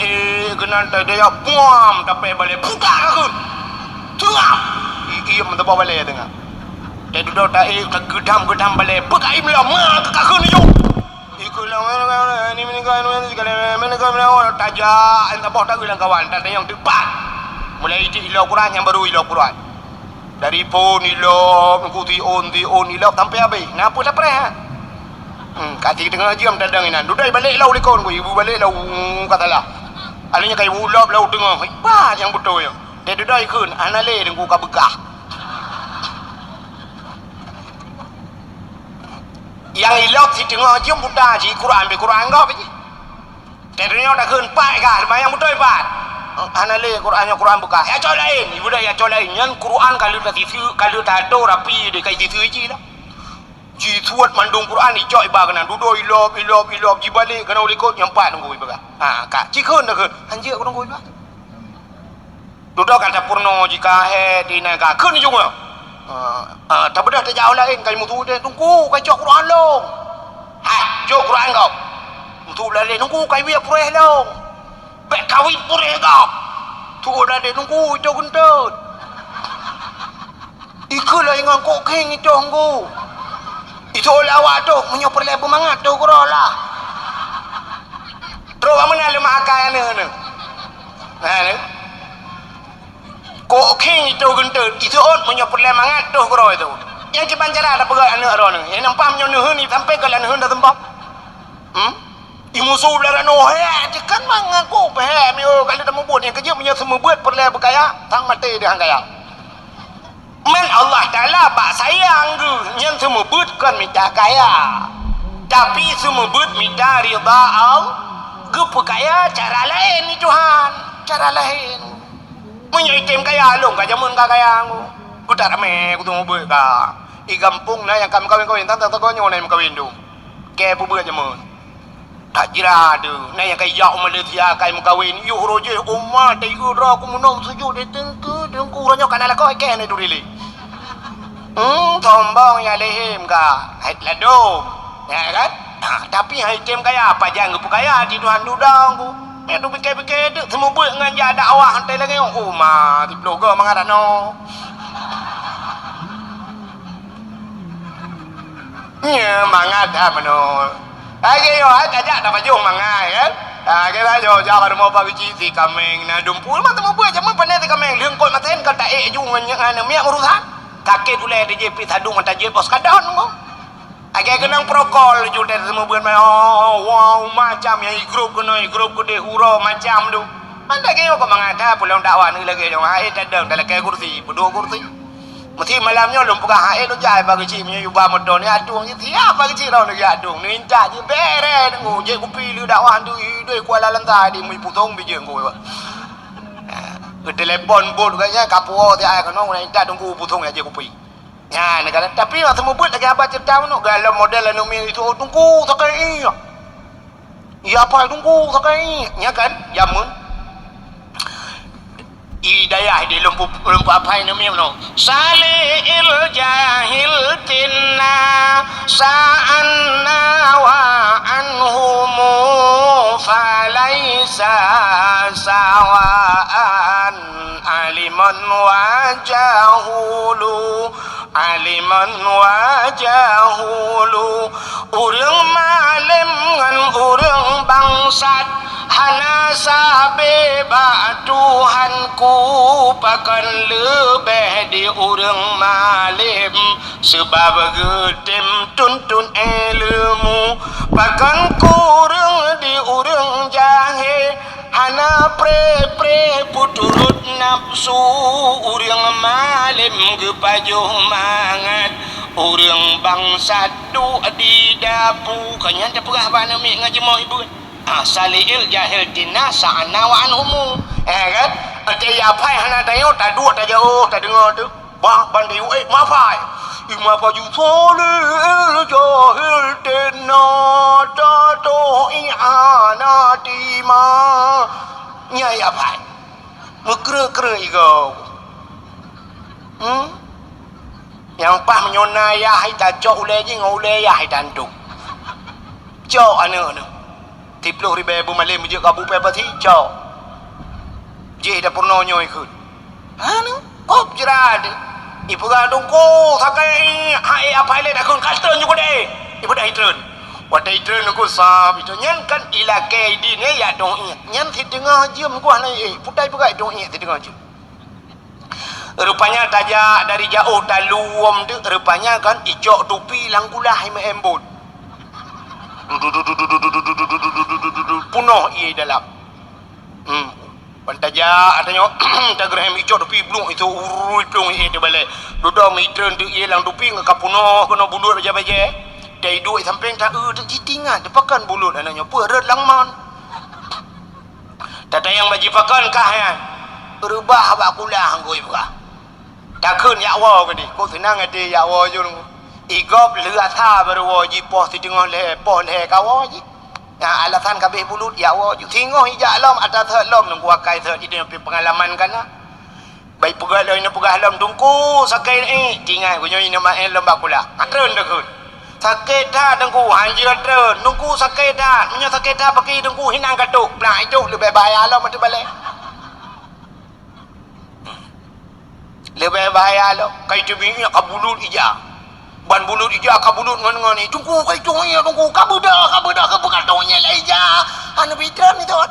kena dia puam tapeh balik buka aku tengah ia mentapa balik tengah dia duduk tak gedam balik pekai belah mak kakak ni jom ikulah ni meninggal tajak entah apa tak bilang kawan tak ada yang tepat mulai itu ilau Quran yang baru ilau Quran dari pun ilau mengikuti on ilau sampai habis kenapa tak pernah kati tengah jam dadang inan dudai balik lau lekon ku ibu balik lau katalah alanya kai ulap lau tengah hebat yang betul ya dia dudai kun anale dengku ka begah yang ilok si tengah jam buta si Quran be Quran ngop ji ternyata dah kun pai ka yang betul pat anale Qurannya Quran buka ya coy lain ibu dah ya coy lain yang Quran kalau tak tisu kalau tak ada rapi de kai tisu ji lah ji suat mandung Quran ni coy ba kana duduk ilop ji balik kana ulikot nyampat nunggu ibu kak ji kun dah kun anjir aku nunggu ibu duduk kata purno jika he di naga kun juga tak bedah tak jauh lain kai mutu dia tunggu kai cok Quran long hai cok Quran kau mutu lain tunggu kai biar pureh long bek kawin pureh kau tu dah dia tunggu itu kentut ikulah ingat kok king itu tunggu itu lawak tu menyopor lebu mangat tu kurolah terus mana le makan ni nah kok king itu gentut itu on punya problem mangat tuh kero itu yang cipancara ada pegat anak ro ni yang nampak punya nuhun ni sampai ke lan nuhun dah tempat imusu belara no he kan mangat ko pe mi kalau temu buat yang kerja punya semua buat perle berkaya tang mati dia hang kaya men Allah Taala pak sayang tu yang semua buat kan minta kaya tapi semua buat minta ridha Allah ke kaya cara lain ni Tuhan cara lain punya item kaya long ka jamun ka kaya aku tak rame aku tunggu buat ka igampung na yang kami kawin tanta tagonyo na yung kawin do ke buat jamun tak jira tu na yang kaya Malaysia kay mo kawin yu roje umma tay ura ko munom suju de tengku ronyo kanala ko ke na durili tombong ya lehim ka hait lado ya kan tapi item kaya apa jangan kaya di Tuhan dudang ku tu pikir-pikir tu semua buat dengan dia dakwah hantai lagi mah di blogger mangat no ya mangat apa no lagi yo ajak dah baju mangat kan Kira jo jangan mau bagi citi kameng na dumpul mah temu buat jaman pandai kameng leung kol maten kan tak ju ngan miak urusan kakek ule di JP tadung mata je pos kadon ngo agak kenang prokol ju dari temu buat wow macam yang grup gede huro macam tu anda kaya kok mengada pulang dakwah ni lagi jong hae tadang dalam kaya kursi berdua kursi mesti malamnya lum buka hae tu jai bagi cimi yu ba modon ni adung ni tiap bagi ciro lagi adung ni minta je bere ngo je kupi lu dakwah tu doi Kuala Lantai di mu putong bijeng ko ke telepon bot kayaknya kapuo ti ai kono ni minta tunggu putong aja kupi ya negara tapi waktu mu buat lagi apa cerita no galau model anu mi itu tunggu sakai iya apa tunggu sakai nya kan jamun Hidayah di lumpu apa ini no salil jahil tinna sa'anna wa anhumu falaisa sawaan aliman wa jahulu urang malim ngan urang bangsat hana sabe ba Tuhanku pakan lebih di urang malim sebab gedem tuntun ilmu pakan kurang di urang jahil hana pre puturut nafsu urang malim gepajuh mangat urang bangsa du di dapu kanya tak pegah ba nami ngaji mau ibu salil jahil tina sa'ana wa anhumu kan ada ya pai hana dayo tak dua tak jauh tak dengar tu bah bandai mapai mapa ju salil jahil tina tato i'ana tima nya ya pai mekre igo yang pah menyona ya hai tak cok ule je ngole ya hai danduk cok anu 10,000 malam je kabu pe pati cok je dah purno nyoi khut anu kop jerad ibu ga dongko sakai hai apa le dah kun kaltern juga deh ibu dah hitren wadai tren ko sab itu nyan kan ila kaidi ne ya dong nyan ti dengar je gua ni putai bukai dong ti dengar je rupanya tajak dari jauh taluom tu rupanya kan icok tupi langgulah me embut punoh ia dalam pantaja adanya tagrahim icok tupi blung itu urui blung ia tu balik duduk mitren tu ia lang tupi ngaka punoh kono bulut baja-baja dari duit samping tak tu jitingan depakan bulut anaknya perut langman tata yang baji pakan kah ya berubah bakulah ngoi buka takun ya wa ke di ko senang ade ya wa ju igop lua tha berwo ji poh ti tengah le poh le kawo ji ya alasan kabeh bulut ya wa ju tengok hijak lom ada thot lom nang gua kai thot di pengalaman kana bai pegah lo ina pegah lom tungku sakai tinggal gunyo ina ma lom bakula atreun dekut sakit dah dengku hanjir atreun nungku sakit dah nya sakit dah pakai dengku hinang katuk nah itu lebih bahaya lom atu balik lebih bahaya lo kai tu bini kabulut ija ban bulut ija kabulut ngan ni tunggu kai tu ya tunggu kabuda ke bukan tonya la ija anu bitran ni tot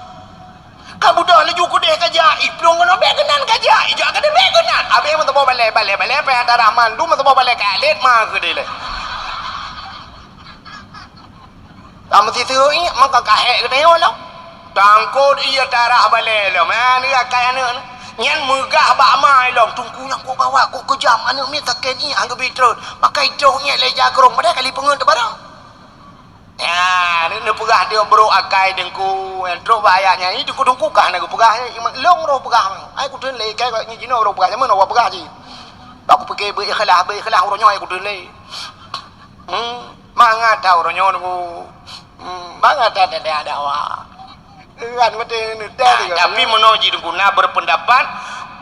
kabuda laju ku deh kaja iplong ngono be kenan kaja ija ka de be kenan abe mo tabo bale pe ada rahman du mo tabo bale kalet ma ke de le am ti tu i maka kahe ke de lo tangkot iya darah bale lo man ya kaya anu nyan megah ba mai long tungkunya ko bawa ko kejam anu mi taken ni anggo bitron pakai johnya le jagrong pada kali pengen barang ya ni pegah dia bro akai dengku entro bayanya ni dengku kah na pegah long ro pegah ai ku tun le kai ko ni jino ro pegah mana wa pegah ji ba ku peke be khalah ro nyoy ku tun le manga tau ro nyon ku manga ta ada wa tapi menuji guna berpendapat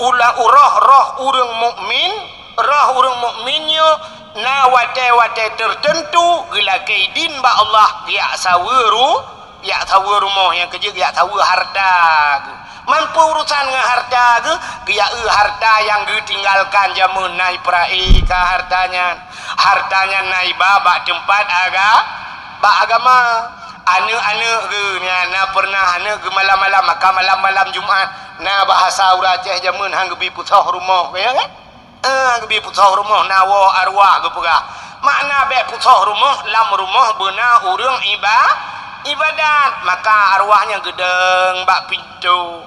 ulah roh urang mukminnya na wate tertentu gila kaidin ba Allah ya sawiru moh yang keje ya sawi harta mampu urusan dengan harta ge ya harta yang ditinggalkan jamun nai prai ka hartanya naik baba tempat agama anak-anak ke ni na pernah anak ke malam-malam makan malam-malam Jumaat na bahasa urang Aceh jamun hang gebi putoh rumah ya kan gebi putoh rumah nawa arwah ke pera makna be putoh rumah lam rumah beuna urang ibadat maka arwahnya gedeng bak pintu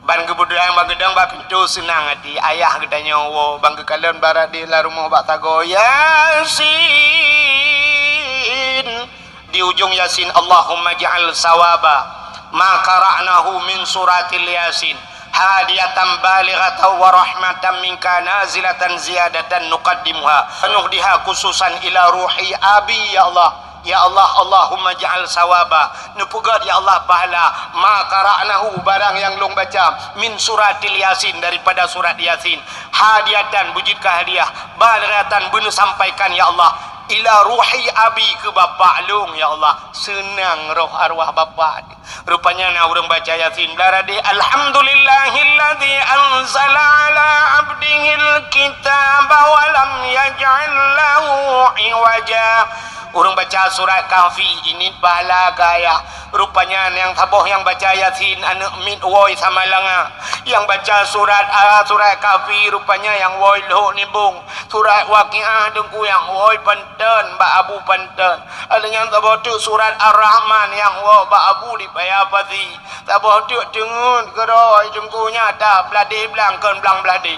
ban kebudayaan bang gedang bak pintu senang hati ayah gedanya wo bang kekalian barat di la rumah bak tago Yasin di ujung Yasin Allahumma ja'al sawaba ma qara'nahu min suratil Yasin hadiyatan balighatan wa rahmatan minka nazilatan ziyadatan nuqaddimuha nuhdiha khususan ila ruhi abi ya Allah. Ya Allah, Allahumma ja'al sawaba nupugat ya Allah pahala ma qara'nahu barang yang long baca min suratil Yasin daripada surat Yasin hadiatan wujudkah hadiah balighatan bunu sampaikan ya Allah ila ruhi abi ke bapa long ya Allah senang roh arwah bapa rupanya na urang baca Yasin belaradi alhamdulillahilladzi anzala ala abdihil kitaba wa lam yaj'al lahu iwaja. Orang baca surat Kahfi ini pahala kaya. Rupanya yang taboh yang baca Yasin anak mit woi sama langa. Yang baca surat Kahfi rupanya yang woi loh nibung. Surat Waqiah dengku yang woi panten ba abu panten. Ada yang taboh tu surat Ar-Rahman yang woi ba abu di payapati. Taboh tu dengun keroi dengkunya tak beladi belangkan belang beladi.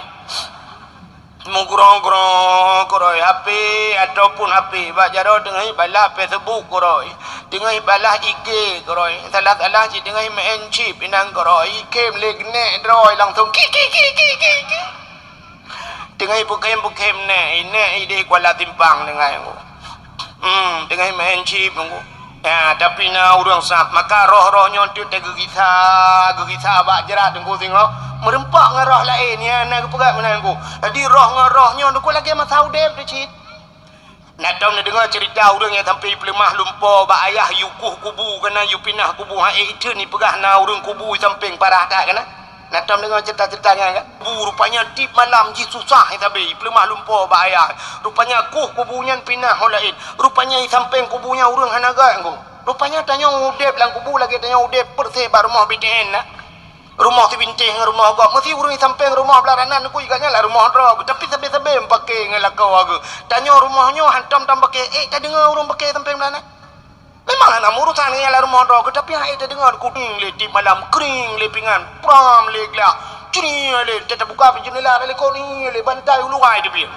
Mengkurang-kurang koroi HP ataupun HP bajaro dengan balah Facebook koroi dengan balah IG koroi salah-salah si dengan main chip inang koroi kem legne droi langsung ki dengan bukem ne ini ide kuala timpang dengan aku dengan main chip aku ya tapi na urang sat maka roh-rohnya tu gegisa bak jerat dengku tengok merempak dengan roh lain ya nak pegat mana aku jadi roh dengan rohnya aku lagi masa udep tu cik nak tahu nak dengar cerita orang yang sampai pelemah lumpur bak ayah yukuh kubu kena yu pinah kubu itu ni pegah na orang kubu samping parah tak kena nak tahu dengar cerita-cerita kan rupanya tip malam ji susah tapi pelemah lumpur bak ayah rupanya kubunya pinah lain rupanya samping kubunya orang hanaga aku rupanya tanya udep lang kubu lagi tanya udep persebar rumah BTN nak rumah tu bintang rumah gak mesti urang samping rumah belaranan aku iganya lah rumah drog tapi sabe-sabe pakai ngelakau aku tanya rumahnya hantam tam pakai tak dengar urang pakai samping belaranan memang nak urusan ni lah rumah drog tapi tak dengar kuning le tip malam kering le pingan pram le gla cuni le tetap buka pintu jendela le kau ni le bantai luai dia pian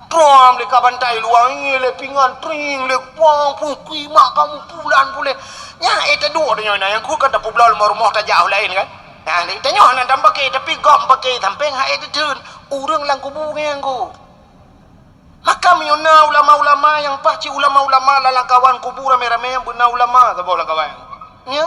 pram le ka bantai luai ni le pingan tring le puang pukui mak kamu pulan pule ya itu dua dia yang ku kata publal rumah tak jauh lain kan nah ni tanya nak tam pakai tapi gom pakai samping hak itu turun urang lang kubu yang ku maka miuna ulama-ulama yang pasti ulama-ulama lalang kawan kubu rame-rame yang benar ulama sabah lang kawan ya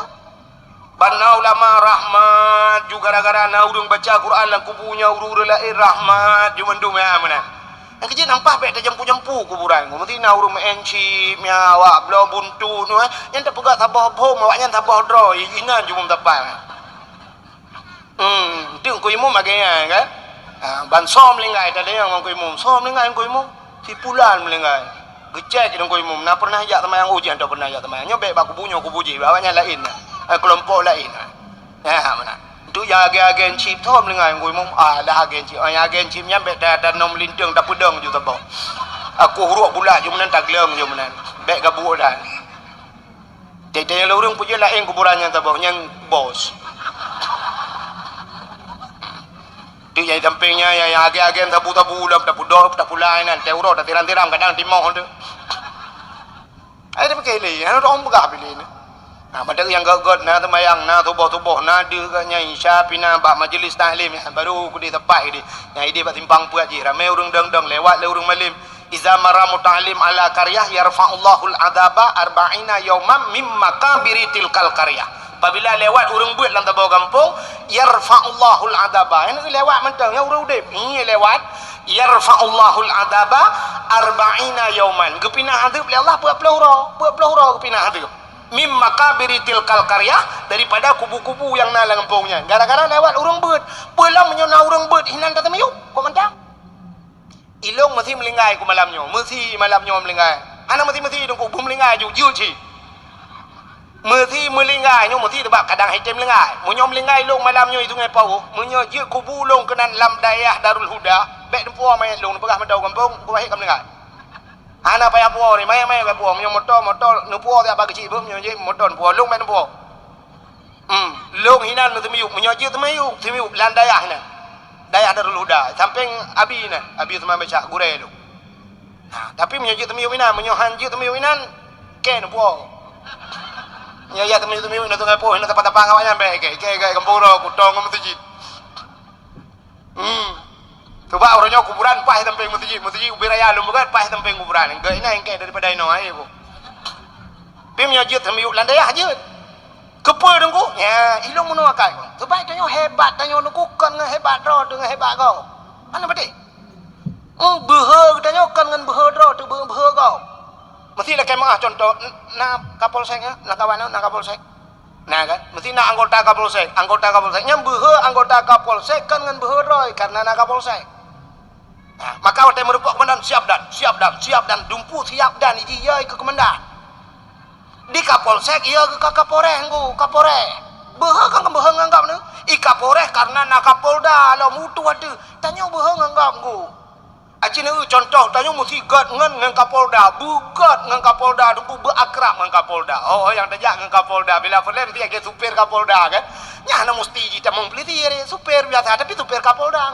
bana ulama rahmat juga gara-gara na urang baca Quran lang kubunya urang lain rahmat jumandum ya mana yang kecil nampak baik tak jampu-jampu kuburan. Mesti na urung enci miawak belum buntu nu yang tak pegat tabah bom awaknya tabah dro ingan jumum tapang. Ting ko imum agaknya kan. Ban som lingai tadi yang ko imum. Som lingai ko imum. Sipulan lingai. Gecek ko imum. Na pernah ajak teman yang ujian tak pernah ajak teman. Nyobek bak kubunyo kubuji awaknya lain. Kelompok lain. Ya mana. Tu ya agen chip thom lengai ngui mum dah agen chip agen chip nya bet dan nom linteng tak pedang ju tabau aku huruk bulat ju menan tak glem ju menan bet gabu dan tete yang lorong punya lain kuburannya tabau yang bos tu yang sampingnya yang agen tabu-tabu ulam tak pudor tak pulai nan teuro tak tiram-tiram kadang timau tu ada pakai le yang orang begah pilih ni pada yang gagot na temayang na tubuh-tubuh na dia katnya isya pina bak majlis taklim baru ku di tepat dia yang ide bak timpang puat je ramai urang deng-deng lewat le urang malim iza maramu ta'lim ala qaryah yarfa'ullahu al-adaba 40 yawman mimma kabiritil kal qaryah apabila lewat urang buat dalam tabau kampung yarfa'ullahu al-adaba ini lewat mentang yang urang udip ini lewat yarfa'ullahu al-adaba 40 yawman gepinah hadap le Allah buat pelahura gepinah hadap mimma kabiritil kal qaryah daripada kubu-kubu yang na kampungnya gara-gara lewat urang beut pulang menyona urang beut hinan kata mayuk kok mentang ilong mesti melinggai ku malamnya mesti malamnya melinggai Anak mesti dong ku melingai ju ji. Mesti melingai nyo mesti tebak kadang hitam melingai. Munyo melingai long malam nyo itu ngai pau. Munyo je ku bulong kenan lam dayah Darul Huda. Bek dempo mai long pegah mendau kampung ku wahik kam melingai. Anak payah puo ni mai ka puo munyo motor nu puo dia bagi cibum nyo je motor puo long mai puo. Long hinan mesti miuk munyo je temiuk lam dayah hinan. Dayah Darul Huda samping abi hinan. Abi sama baca gure lu. Nah, tapi munyo je temiuk hinan munyo han je temiuk hinan ken puo. Ya temi na tungai po na tapatapang awanya be ke kampuro kutong mutiji. Coba orangnya kuburan pah tempeng mutiji ubiraya lumbukan pah tempeng kuburan. Enggak ini engke daripada ino ae bu. Pim nyajut temiuk landai aja. Kepe dengku. Ya, ilung munu akai. Sebab tanyo hebat tanyo nuku kan hebat ro dengan hebat kau. Mana beti? Behe tanyo kan dengan behe ro tu behe kau. Mesti nak kemah contoh na kapolsek na kawan na kapolsek nah kan mesti na anggota kapolsek nyam behe anggota kapolsek kan ngan behe roy karena na kapolsek nah maka waktu merupakan komandan siap dan dumpu siap dan iji yai ke komandan di kapolsek iya ke kapolres nggu kapolres behe kan behe nganggap ni i kapolres karena na kapolda lo mutu ada tanya behe nganggap nggu Acina contoh tanya mesti gat ngan Kapolda, bugat ngan Kapolda, dumpu berakrab ngan Kapolda. Oh yang tajak ngan Kapolda bila perlu nanti agak supir Kapolda kan. Nyana mesti kita membeli dia supir biasa tapi supir Kapolda.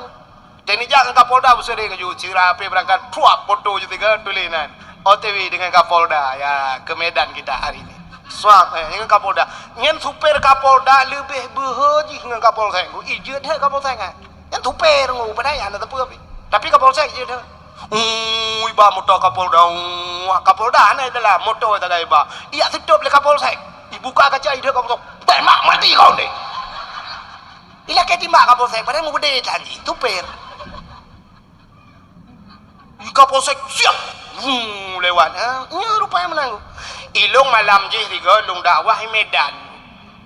Jadi jangan Kapolda bersering ju cirape berangkat puap foto juga kan tulinan. OTW dengan Kapolda ya ke Medan kita hari ini. Swap dengan Kapolda. Ngan supir Kapolda lebih behaji ngan Kapolsek. Ijut he Kapolsek kan. Yang supir ngu padahal anda tepu tapi Kapolsek je dah. Iba motor Kapolda. Kapolda ni adalah motor tak iba. Ia tutup le Kapolsek. Dibuka kaca ide Kapolsek. Tembak mati kau ni. Ila ke timbak Kapolsek padahal mu gede tadi. Tupir. Kapolsek siap. Lewat. Rupanya menang. Ilung malam je tiga lung dakwah di Medan.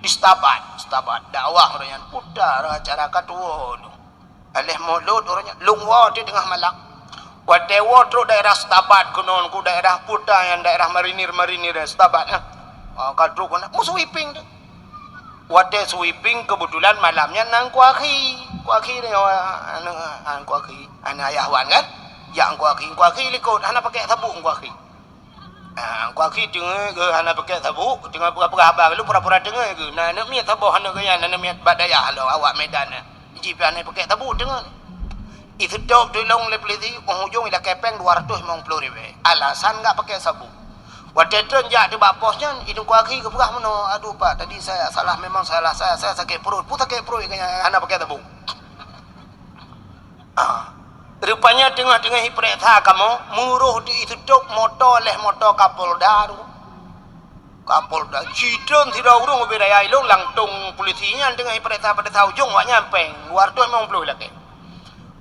Di Stabat dakwah orangnya putar acara katuo. Alih mulut orangnya lungwa di tengah Malang. Wadewo terus daerah Stabat kunon ku daerah Puta yang daerah marinir Stabat kadru kuna mu sweeping tu. Wade sweeping kebetulan malamnya nang kuaki ni kuaki anak ayahwan kan. Yang kuaki likut anak pakai sabuk kuaki. Kuaki dengar ke anak pakai sabuk tengah pura-pura abang lu pura-pura dengar ke. Nah nak miat sabuk anak ke yang nak miat badaya lo awak Medan jipan ni pakai tabuk dengan itu dok tolong lepeliti penghujung ila kepeng 250,000 alasan enggak pakai sabuk waktu itu jak di bapusnya hidung kaki ke pegah mana aduh pak tadi saya salah memang salah saya sakit perut kayaknya anak pakai tabuk rupanya tengah-tengah hipereta kamu muruh di itu dok motor Kapolda cidon tidak urung beraya ilung langtung polisinya dengan hipereta pada tahu jong wak nyampeng luar tu memang perlu lagi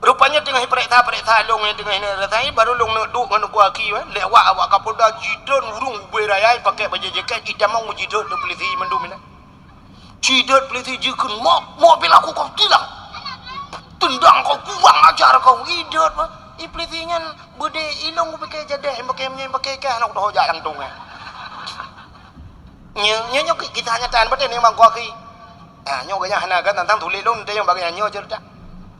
rupanya dengan hipereta long yang dengan ini baru long duk dengan kuaki lewat awak Kapolda cidon urung beraya pakai baju jaket hitam mau cidon tu polisi mendum ini cidon polisi jikun mobil aku kau tilang tendang kau buang ajar kau idot polisinya bude ilung pakai jadah pakai anak dah hojak langtung nyo kita hanya tahan pada ni bang kuaki nyo gaya hana kan tentang tulis lom dia yang bagian nyo cerita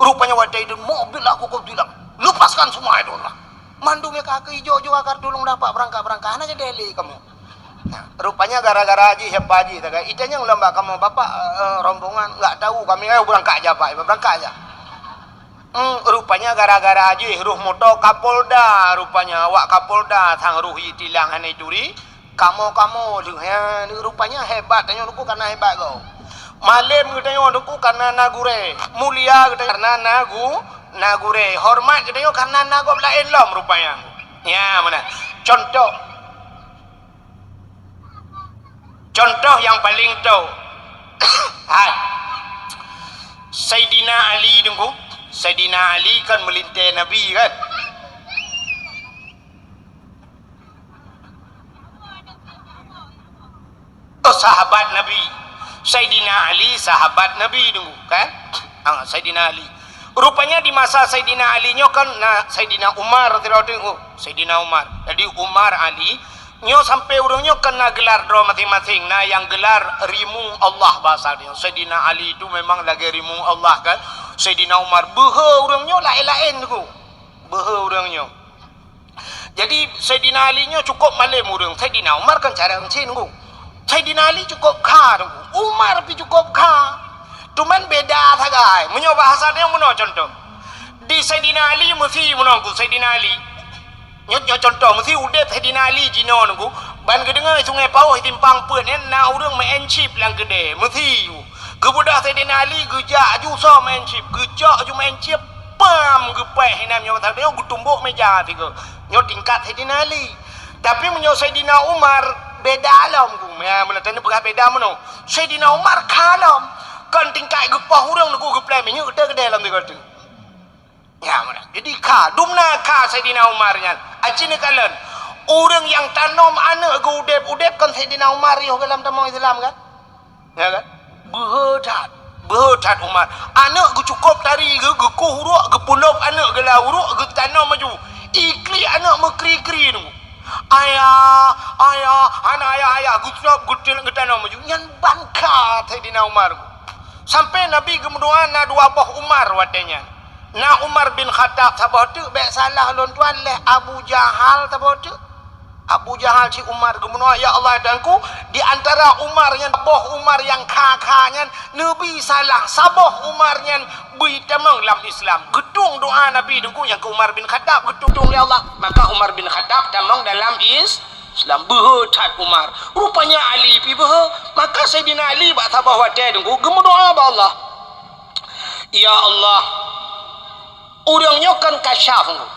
rupanya wadai itu mobil aku kau bilang lepaskan semua itu lah mandumnya kaki hijau akar tulung dapat berangkat hana jadi deli kamu rupanya gara-gara haji hebat haji tak itu yang lomba kamu bapak rombongan enggak tahu kami berangkat aja pak berangkat aja rupanya gara-gara haji ruh moto Kapolda rupanya awak Kapolda sang ruhi tilang hanai duri kamu rupanya hebat tanya aku karena hebat kau malam tanya aku karena nagure mulia karena nagure hormat tanya karena nagob lain lom rupanya ya mana contoh yang paling tahu Sayyidina Ali kan melintai Nabi kan sahabat Nabi Sayyidina Ali sahabat Nabi dulu kan Sayyidina Ali Rupanya di masa Sayyidina Ali nyo kan Sayyidina Umar Sayyidina Umar. Jadi Umar Ali nyo sampai urang nyo kena gelar dua masing-masing. Nah yang gelar rimu Allah bahasa dia. Sayyidina Ali itu memang lagi rimu Allah kan. Sayyidina Umar behe urang nyo lain-lain tu. Behe urang nyo. Jadi Sayyidina Ali nyo cukup malam urang. Sayyidina Umar kan cara encin tu. Sayyidina Ali cukup kha tu. Umar pi cukup kha. Cuman beda sagai. Menyo bahasa dia menyo contoh. Di Sayyidina Ali mesti menunggu Sayyidina Ali. Nyo contoh mesti udah Sayyidina Ali jino nunggu. Ban kedengar sungai Pauh timpang pun na urang main chip lang gede. Mesti. Kebudah Sayyidina Ali gejak ju so main chip. Gejak ju main chip. Pam gepeh hinam nyo tadi gutumbuk meja tiga. Nyo tingkat Sayyidina Ali. Tapi menyo Sayyidina Umar beda alam ku. Ya menatanya pegah beda meno. Sayyidina Umar kalam. Kan tingkai gepah urang nuku geplai minyak gede dalam tiga tu. Ya mana? Jadi ka dumna ka Sayyidina Umar nya. Acine kalen. Urang yang tanam anak ke udep kan Sayyidina Umar yo dalam tamang Islam kan? Ya kan? Behedat Umar. Anak ge cukup tari ge kuh uruk ge pulop anak ge la uruk ge tanam maju. Ikli anak mekri-kri nu. Ayah, anak ayah gutrop gutin ge tanam maju. Nyan bangka Sayyidina Umar. Sampai Nabi kemudian na dua boh Umar watenya. Na Umar bin Khattab sabah tu baik salah lon tuan leh Abu Jahal sabah tu. Abu Jahal si Umar kemudian ya Allah danku di antara Umar yang boh Umar yang kakaknya Nabi salah sabah Umar yang bertamang dalam Islam. Gedung doa Nabi dengku yang ke Umar bin Khattab gedung ya Allah. Maka Umar bin Khattab tamang dalam Islam behedat Umar. Rupanya Ali pi behe. Maka Sayyidina Ali bak sabah wadah dengku gemudoa ba Allah. Ya Allah. Urangnya kan kasyaf dengku.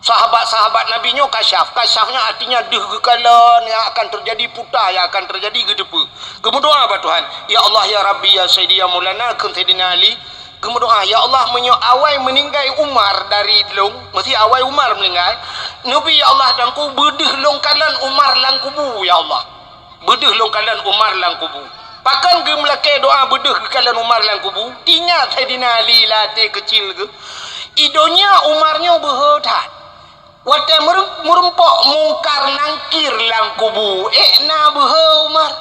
Sahabat-sahabat Nabi nyo kasyaf. Kasyafnya artinya deh gekalan yang akan terjadi putah, yang akan terjadi gedepa. Gemudoa ba Tuhan. Ya Allah ya Rabbi ya Sayyidi ya Maulana kun Sayyidina Ali. Gemudoa ya Allah menyo awai meninggai Umar dari long. Mesti awai Umar meninggai. Nabi ya Allah dan ku bedeh longkalan Umar lang kubu ya Allah. Bedeh longkalan Umar lang kubu. Pakan ge melake doa bedeh longkalan Umar lang kubu. Ingat Sayyidina Ali late kecil ke. Idonya Umarnya behedat. Wate merempok mungkar nangkir lang kubu. Na behe Umar.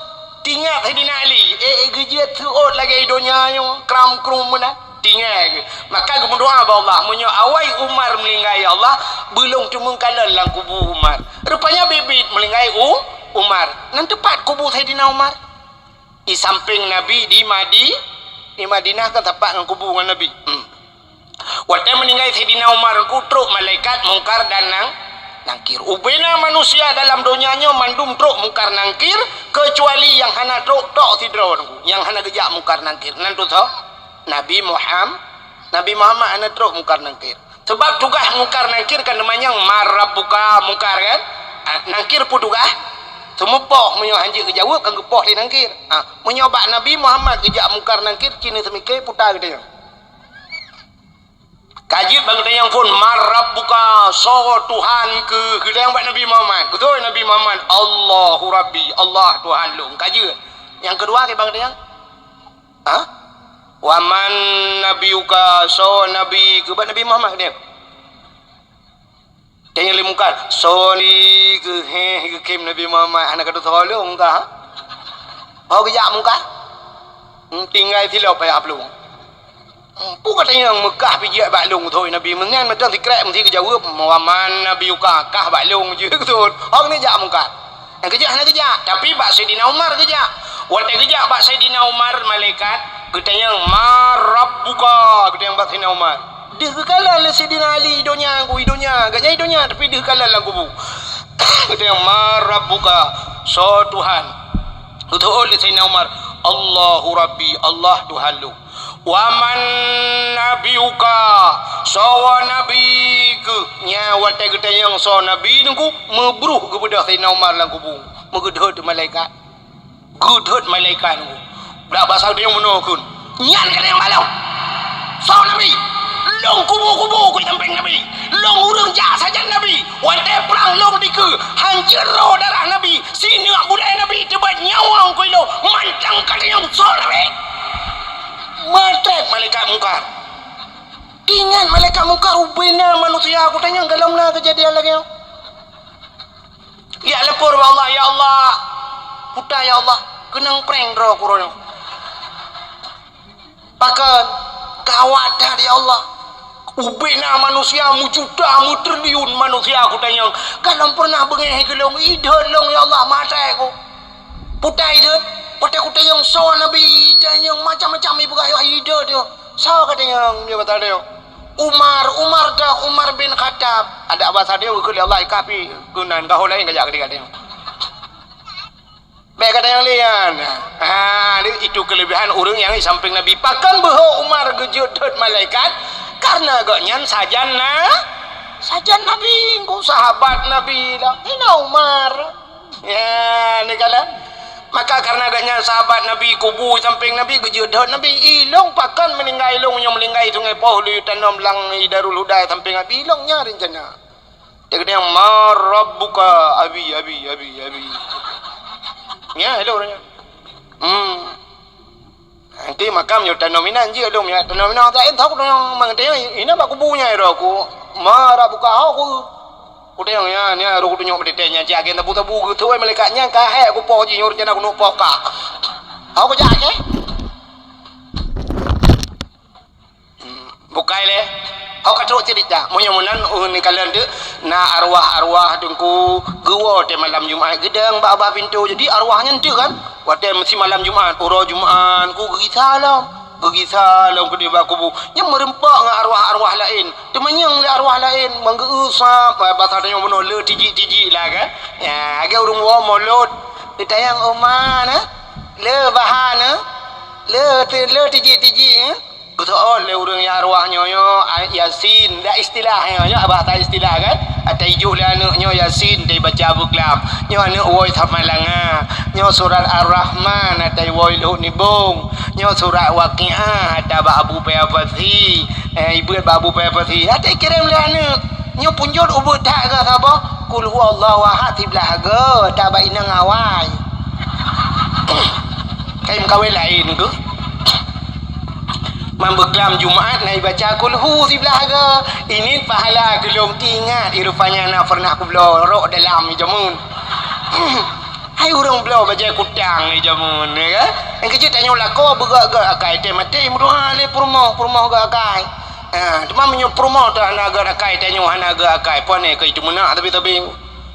Tingat Sayyidina Ali. Gejet suot lagi idonya yo kram krum mana. Tinggal. Maka berdoa ba Allah menyo awai Umar melinggai Allah belum tumungkalan lang kubu Umar. Rupanya bibit melinggai Umar. Nan tepat kubu Sayyidina Umar. Di samping Nabi di Madinah kan tepat dengan kubu dengan Nabi. Waktu meninggal Sayyidina Umar ku truk malaikat mungkar dan nangkir. Ubena manusia dalam dunianya mandum truk mungkar nangkir kecuali yang hana truk tok sidro yang hana gejak mungkar nangkir. Nan tu tau Nabi Muhammad ana truk mungkar nangkir. Sebab tugas mungkar nangkir kan namanya marabbuka mungkar kan. Nangkir pun tugas. Semupoh menyo hanji ke jawab kan gepoh di nangkir. Menyobak Nabi Muhammad gejak mungkar nangkir cina semike putar gitu. Kajib bang yang pun marabbuka so Tuhan ke yang buat Nabi Muhammad. Betul Nabi Muhammad Allahu Rabbi Allah Tuhan lu. Kajib. Yang kedua ke bang yang Waman nabiuka so nabi ke Nabi Muhammad dia. Dia yang limungkar so ni ke kim Nabi Muhammad anak kata tolong ka. Mau kejak mungkar. Tinggal tilau payah belum. Pu katanya yang Mekah pijak baklung thôi Nabi mengan macam tikrek mesti kejawab waman nabiuka kah baklung je betul. Orang ni jak mungkar. Yang kejak nak kejak tapi bak Sayyidina Umar kejak. Waktu kejak bak Sayyidina Umar malaikat kita yang marabbuka kita yang Sayyidina Umar dia kekalan lah Sayyidina Ali idonya gaknya idonya tapi dia kekalan lah kubu kita yang marabbuka so Tuhan betul Sayyidina Umar Allahu Rabbi Allah Tuhan lu waman nabiuka so nabi ke nya waktu kita yang so nabi nunggu membruh kepada Sayyidina Umar lah kubu megedhut malaikat gedhut malaikat nunggu dak bahasa dia menokun nyan kena yang malau so Nabi long kubu-kubu ku samping Nabi long urang jak saja Nabi wante perang long diku hancur roh darah Nabi sini budaya Nabi tebat nyawang ku ilo mancang kena yang so Nabi matre malaikat mungkar Ingat malaikat munkar ubina manusia. Aku tanya kalau mana kejadian lagi. Ya lepur Allah, ya Allah. Putar ya Allah. Kenang prank draw kurang. Pakan gawat dah ya Allah. Ubina manusia mujuda mutriliun manusia aku tanya. Kalau pernah bengeh gelong idhon long ya Allah mata aku. Putar idhon. Putar aku tanya so Nabi tanya macam-macam ibu kaya idhon dia. So katanya dia kata dia. Umar bin Khattab. Ada bahasa dia ke Allah ikapi gunan kau lain kajak dia. Baik kata yang lain. Itu kelebihan orang yang di samping Nabi. Pakan bahwa Umar gejut malaikat karena agaknya sajan Nabi, kau sahabat Nabi lah. Ini Umar. Ya, ni kala. Maka karena agaknya sahabat Nabi kubu samping Nabi gejut Nabi ilong pakan meninggal ilong yang meninggal sungai Pohlu tanam lang Darul Huda samping Nabi ilongnya rencana. Dia kata yang marabbuka abi. Ya, hello orangnya. Nanti makam yo tanominan je dong ya. Tanominan tak entah aku yang mangtanya ini apa kubunya ero aku. Marabbuka aku. Udah yang ni aku tunjuk bedetnya jaga tabu gitu malaikatnya kahe aku poh je nyur jana aku nuk poh ka. Aku jaga. Bukai le. Aku kata cerita, munyamunan ni kalian tu na arwah dengku gua te malam Jumaat gedang ba pintu. Jadi arwahnya tu kan, waktu mesti malam Jumaat, uro Jumaat ku pergi salam ke dia kubu. Yang merempak dengan arwah-arwah lain. Temanyang le arwah lain manggeusap bahasa tanya mono le tiji lah kan. Ya, agak urung wa molot. Ditayang omana, le bahana, le tiji. Betul le urang yang arwahnya Yasin dah istilahnya bahasa istilah kan ada ijuk le anaknya Yasin dia baca buklam nya anak woi tamalanga nya surat Ar-Rahman ada woi lu nibung nya surat Waqiah ada babu payafati ibu babu payafati ada kirim le anak nya punjul ubud tak ke apa kul huwallahu ahad tiblah ke tak ba inang awai kaim kawin lain ke membeklam Jumaat naik baca kulhu sebelah ke ini pahala kelong tingat rupanya nak pernah aku belorok dalam jamun hai orang belau baca kutang ni jamun ya kan yang kecil tanya lako bergerak akai te mati mudah le purmoh gak akai cuma menyo purmoh tu anaga akai tanya anaga akai pon ni ke itu menak tapi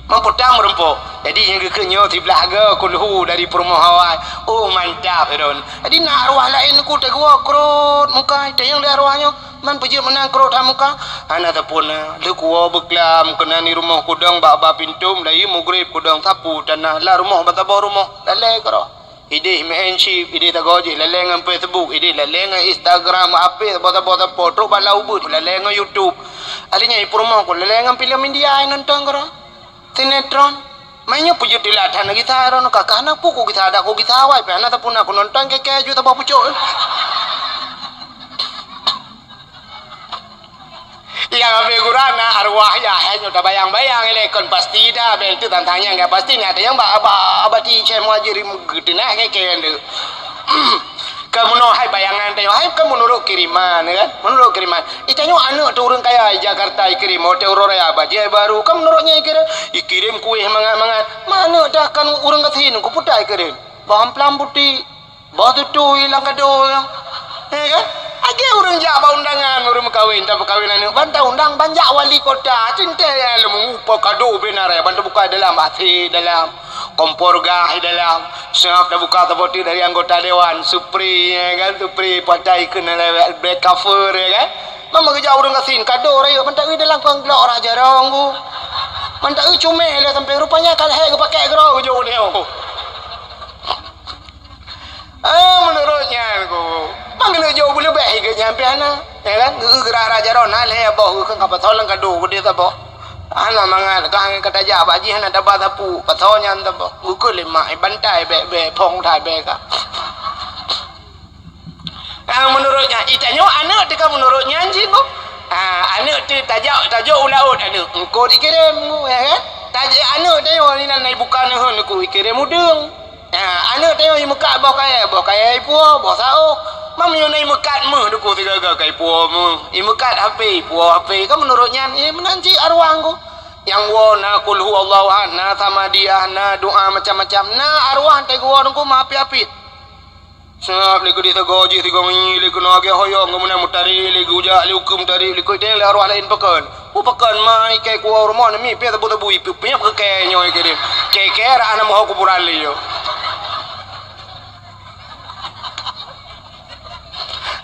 memputang merempuk jadi yang kekenyo sebelah ke kulhu dari purmoh hawai oh mantap heron jadi nak arwah lain ku tak gua krut muka tayang dia arwahnya man pejir menang krut muka ana tapun le ku beklam kena ni rumah kudang ba pintum lai mugrib kudang sapu tanah la rumah batabah rumah lalai karo ide menship ide tagoji lalai ngam Facebook ide lalai ngam Instagram apa bota foto bala ubud lalai ngam YouTube alinya purmoh ku lalai ngam film India nonton karo sinetron mainnya pujuk dilatan kita ron kakak anak puku kita ada aku kita awai pe anak tapun aku nonton ke keju tambah pucuk yang abe gurana arwah ya hanya udah bayang-bayang elekon pasti dah bel tu tantangnya enggak pasti ni ada yang abati cem wajirim gede nak ke kende kamu no hai bayangan tanya hai kamu nurut kiriman kan menurut kiriman itanya anak tu orang kaya Jakarta kirim hotel Aurora badia baru kamu nurutnya ikirim kuih mangat mana dah kan orang katin ku putai kirim bahan pelam putih bawa tu hilang kado kan age orang jaba undangan orang kawin tak kawin anu bantah undang banjak wali kota cinta ya lu upa kado benar ya bantah buka dalam hati dalam kompor gah dalam siap dah buka tepoti dari anggota dewan Supri ya kan Supri patai kena black cover ya kan mama kerja orang kasin kado raya bantah dalam pangglok raja ronggu bantah cumeh lah sampai rupanya kalhek pakai gero ujung dia menurutnya aku panggil jauh boleh baik ke nyampe ana ya kan gerak raja rona le boh kan kapal tolong kado gede tabo ana mangan kan kata ja baji hana dapat tapu patonya tabo uku lima bantai be pong thai be ka menurutnya itanya anak tu kan menurutnya anjing ko anak tu tajuk ulaut anak engko dikirim ya kan tajuk anak tu ni nai bukan aku dikirim mudeng anak tengok muka bawa kaya ipu bawa sao Mam yo nai mekat meh deku tiga kai puo meh. I mekat HP, puo HP kan menurutnya menanci arwah ku. Yang wo na kul huwallahu ahad, na tamadiyah, na doa macam-macam. Na arwah te gua ku ma api-api. Sebab liku di tegoji tiga menyi liku nage hoyong kemudian mutari liku ujak liku mutari liku teng le arwah lain pekan. Pekan mai kai ku rumah mi pe tebu-tebu ipu punya ke kai nyoy kirim. Kai ra ana mau kuburan li yo.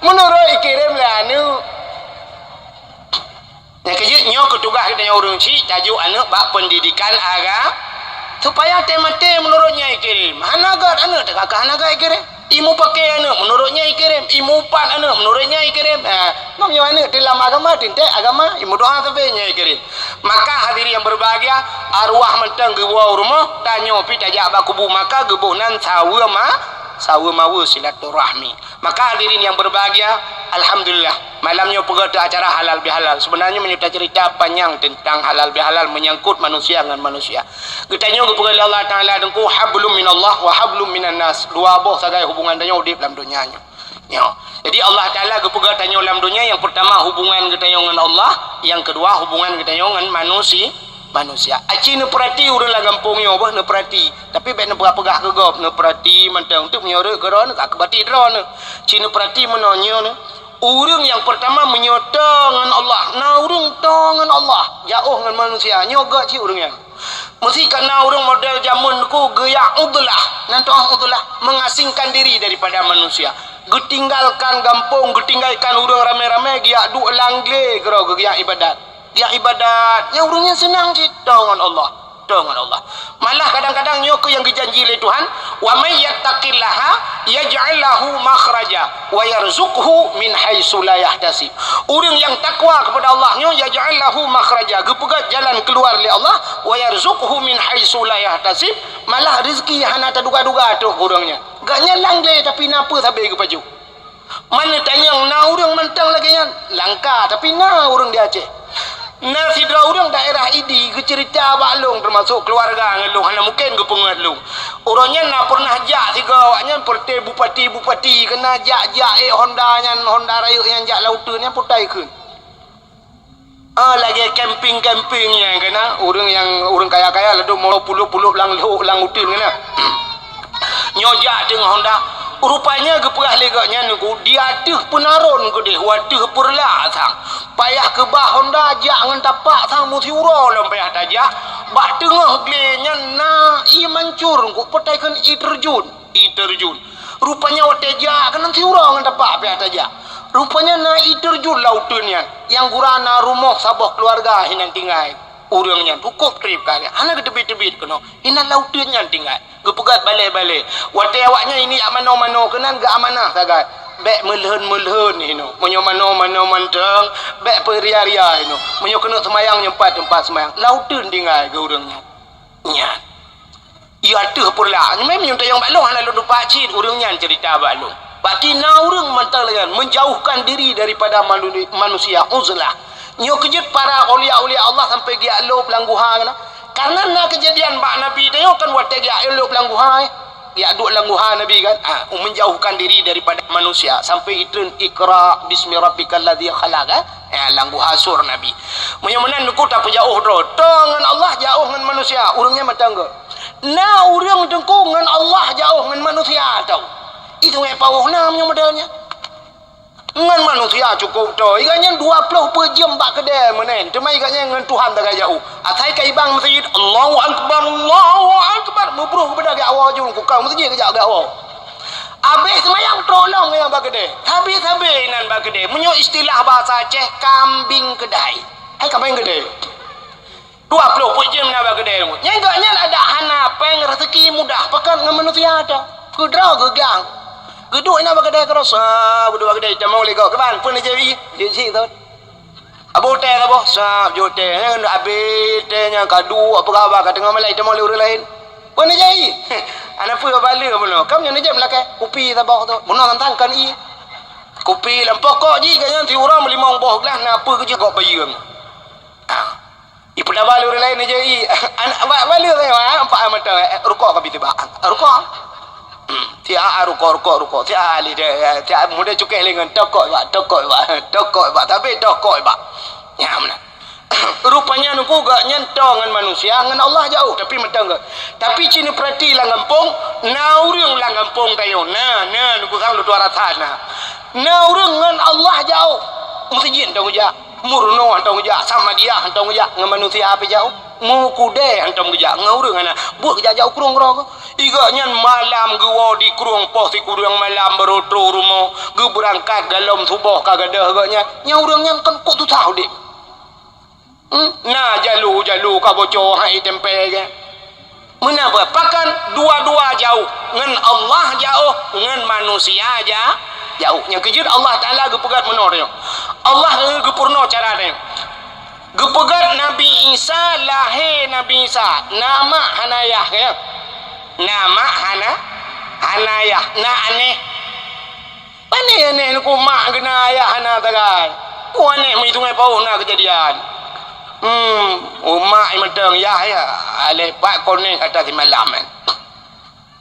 Menurut ikirim lah anu. Yang kejut nyo ketugas kita yang urung si tajuk anak bak pendidikan agama supaya temate menurutnya ikirim. Hanagat anak tak hanagat ikirim. Imu pakai anak menurutnya ikirim. Imu pan anak menurutnya ikirim. Namanya anak dalam agama tintek agama imu doa sampai ikirim. Maka hadirin yang berbahagia arwah mentang gewa rumah tanyo pi tajak bak kubu maka gebunan sawa mawa silaturahmi. Maka hadirin yang berbahagia, alhamdulillah malamnya pergi acara halal bihalal. Sebenarnya menyerta cerita panjang tentang halal bihalal menyangkut manusia dengan manusia. Ketanya kepada Allah Taala dengku hablum minallah wa hablum minan nas. Dua boh sagai hubungan tanya di dalam dunianya. Ya. Jadi Allah Taala kepada tanya dalam dunia yang pertama hubungan kita dengan Allah, yang kedua hubungan kita dengan manusia. Aci ne perhati urang lah kampung yo bah ne perhati. Tapi bet ne pegah gegop ne perhati mentang tu menyore geron ka kebati dron. Ci ne perhati menonyo ne. Urang yang pertama menyota dengan Allah. Na urang dengan Allah, jauh dengan manusia. Nyoga ci urang yang. Mesti kena urang model zaman ku geyak udlah. Nanti udlah mengasingkan diri daripada manusia. Getinggalkan kampung, getinggalkan urang ramai-ramai giak duk langle kero giak ibadat. Dia ibadatnya urungnya senang je dengan Allah. Malah kadang-kadang nyoko yang dijanji oleh Tuhan, wa may yattaqillaha yaj'al lahu makhraja wa yarzuqhu min haitsu la yahtasib. Orang yang takwa kepada Allah nya yaj'al lahu makhraja, gepegat jalan keluar oleh Allah, wa yarzuqhu min haitsu la yahtasib, malah rezeki hana terduga-duga tu orangnya. Gaknya langle tapi napa sabe ke baju. Mana tanya na orang mentang lagi nya langka tapi na orang dia Aceh. Nah, sidra orang daerah ini ke cerita baklung termasuk keluarga ngelung hana mungkin ke pengelung. Orangnya nak pernah jak tiga awaknya perti bupati kena jak Honda Raya yang jak lautnya putai ke. Lagi campingnya kena orang kaya-kaya lalu mau puluh lang utin kena. Nyojak dengan Honda. Rupanya keperah legaknya niku dia tuh penaron ke deh waduh perlah sang payah ke bah Honda ajak ngan tapak sang muti uro lempeh tajak bak tengah glenya na i mancur ku petaikan i terjun rupanya wateja kan nanti uro ngan tapak payah tajak rupanya na i terjun lautunnya yang gurana rumah sabah keluarga hinan tinggal urangnya cukup trip kali anak tebit-tebit kena hinan lautunnya tinggal gepegat balik-balik wate awaknya ini amano-mano kenan gak amanah sagat bek melhen ino menyo mano manteng bek peria-ria ino menyo kena semayang tempat semayang lautun tinggal ke urangnya nya ia tuh pula memang tayang balong ana lu pak cid urangnya cerita balong berarti na urang mantang dengan menjauhkan diri daripada manusia uzlah nyo kejut para aulia-aulia Allah sampai dia lo pelangguha kana karena na kejadian bak Nabi tengok kan wate dia lo pelangguha dia duk langguha Nabi kan menjauhkan diri daripada manusia sampai itu ikra bismi rabbikal ladzi khalaq langguha sur Nabi menyemenan ku tak jauh dengan Allah jauh dengan manusia urangnya matangga na urang dengku dengan Allah jauh dengan manusia tahu itu yang pawuhna modelnya dengan manusia cukup tu iganya 20 per jam bak kedai menen cuma iganya dengan Tuhan tak jauh atai ke ibang masjid Allahu akbar mubruh kepada ke awal jung ku kau masjid ke jauh awal habis semayang tolong yang bak kedai habis nan bak kedai menyo istilah bahasa Aceh kambing kedai kambing kedai 20 per jam nak bak kedai nyaganya ada hana peng rezeki mudah pakan dengan manusia tu kudra gegang geduk ina bagedai keros geduk bagedai tamau lego keban pun jadi si tu abo teh abo sap jo teh ngan abi teh nya kadu apa khabar ka tengah malai tamau le urang lain pun jadi ana pu balik puno kam nya je melakai kopi tabak tu muno tantangkan i kopi lam pokok ji kanya ti urang melimau boh gelas na apa kerja kok bayang i pada balik urang lain je i ana balik saya empat mata rukuk ka bi tiba rukuk ti Tiap rukuk. Tiap ali dia. Tiap muda cukai lengan. Tokok ba. Tapi tokok ba. Ya mana? Rupanya nuku gak nyentong dengan manusia dengan Allah jauh tapi medang gak. Tapi cini perhati lah ngampung. Naurung lah ngampung tayo. Nah nuku sang lu 200 nah. Naurung dengan Allah jauh. Masjid tong ja. Murno tong ja sama dia tong ja dengan manusia apa jauh. Mu kude antum kerja ngaurung ana buat kerja jauh kurung kurang iga nyan malam gua di kurung pos di kurung malam berotro rumah gu berangkat dalam subuh kagadah agaknya nyaurung nyan kan kok tu tahu dik nah jalu ka bocor hai tempe ke menapa pakan dua-dua jauh ngan Allah jauh ngan manusia aja jauh yang kejut Allah Taala gu pegat menornya Allah gu purno caranya gepegat Nabi Isa lahir Nabi Isa nama Hanayah ya nama Hanayah na aneh nuku mak kena ayah hana tagai ku aneh menghitung pau na kejadian mak imedeng ya ale pak konek atas malam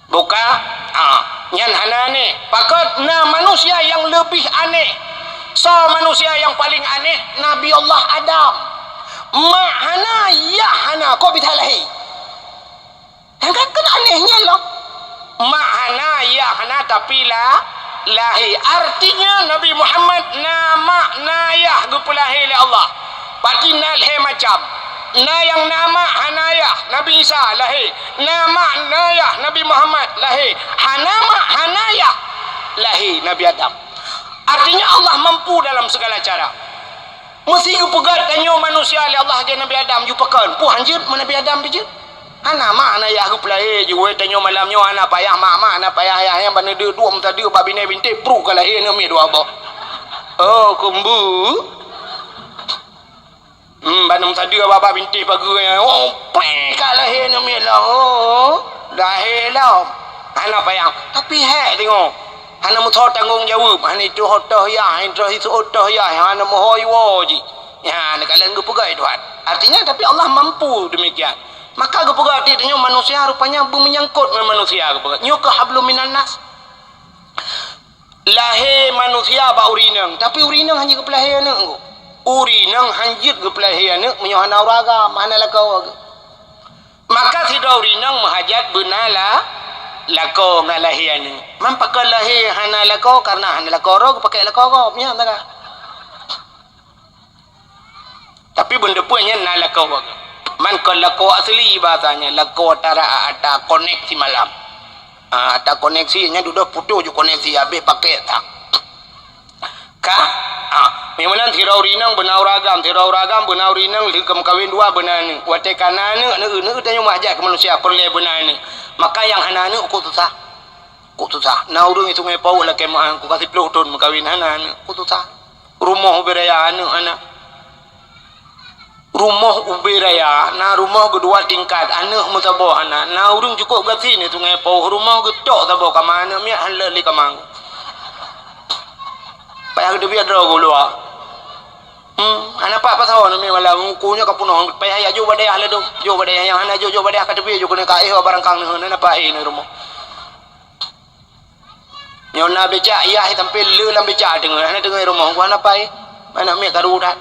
buka nyan hana aneh pakat na manusia yang lebih aneh so manusia yang paling aneh Nabi Allah Adam mak hana ya hana kok bisa lahir kan anehnya loh mak hana ya hana tapi lahir artinya Nabi Muhammad nama nayah gupulahir oleh Allah pati nalhe macam na yang nama hanayah Nabi Isa lahir nama nayah Nabi Muhammad lahir hanayah lahir Nabi Adam artinya Allah mampu dalam segala cara mesti pegat tanyo manusia oleh Allah ke Nabi Adam you pekan pu hanjut mana Nabi Adam bijut ana mak ana ya gu pelai je we tanyo malamnyo ana payah mak ana payah ayah yang bana de dua mta de babine binti pru kala he ne mi dua bo oh kumbu bana mta de baba binti pagi oh pe kala he ne mi la oh dah he la ana payah tapi he tengok hana mu thot tanggung jawab hana itu hotoh ya itu hotoh ya hana mu hoyo ji ya kalian gu pegai tuhan artinya tapi Allah mampu demikian maka gu pegai artinya manusia rupanya menyangkut dengan manusia gu pegai nyo ka hablum minan nas lahir manusia ba urinang tapi urinang hanya gu pelahir anak gu urinang hanjit gu pelahir anak menyohana uraga mana lakau maka tidak urinang mahajat benala lako ngalahian ni mampakal lahir hana lako karena hana lako ro pakai lako ro punya tak tapi benda punya na lako man kal lako asli bahasanya lako tara ada koneksi malam ada koneksinya duduk putus je koneksi habis pakai tak memang tirau rinang benau ragam benau rinang likam kawin dua benar ni wate kanan ne tanya mahajat ke manusia perle benar ni maka yang anak ku susah na urung itu ngepau lah kemah ku kasih pelutun makawin anak ku susah rumah uberaya anak rumah uberaya na rumah kedua tingkat anak mutabo anak na urung cukup kasih ni tu ngepau rumah gedok tabo ka mana mi halal li kamang payah gede biar draw gulua anak apa tahu ni malam kunya kapunong payah ya jo badai ala do jo badai yang ana jo badai ka tepi jo kena kai barang kang ne na pai ni rumah nyona beca iya tampil le lam beca dengar ana dengar rumah ku ana pai mana mi karudat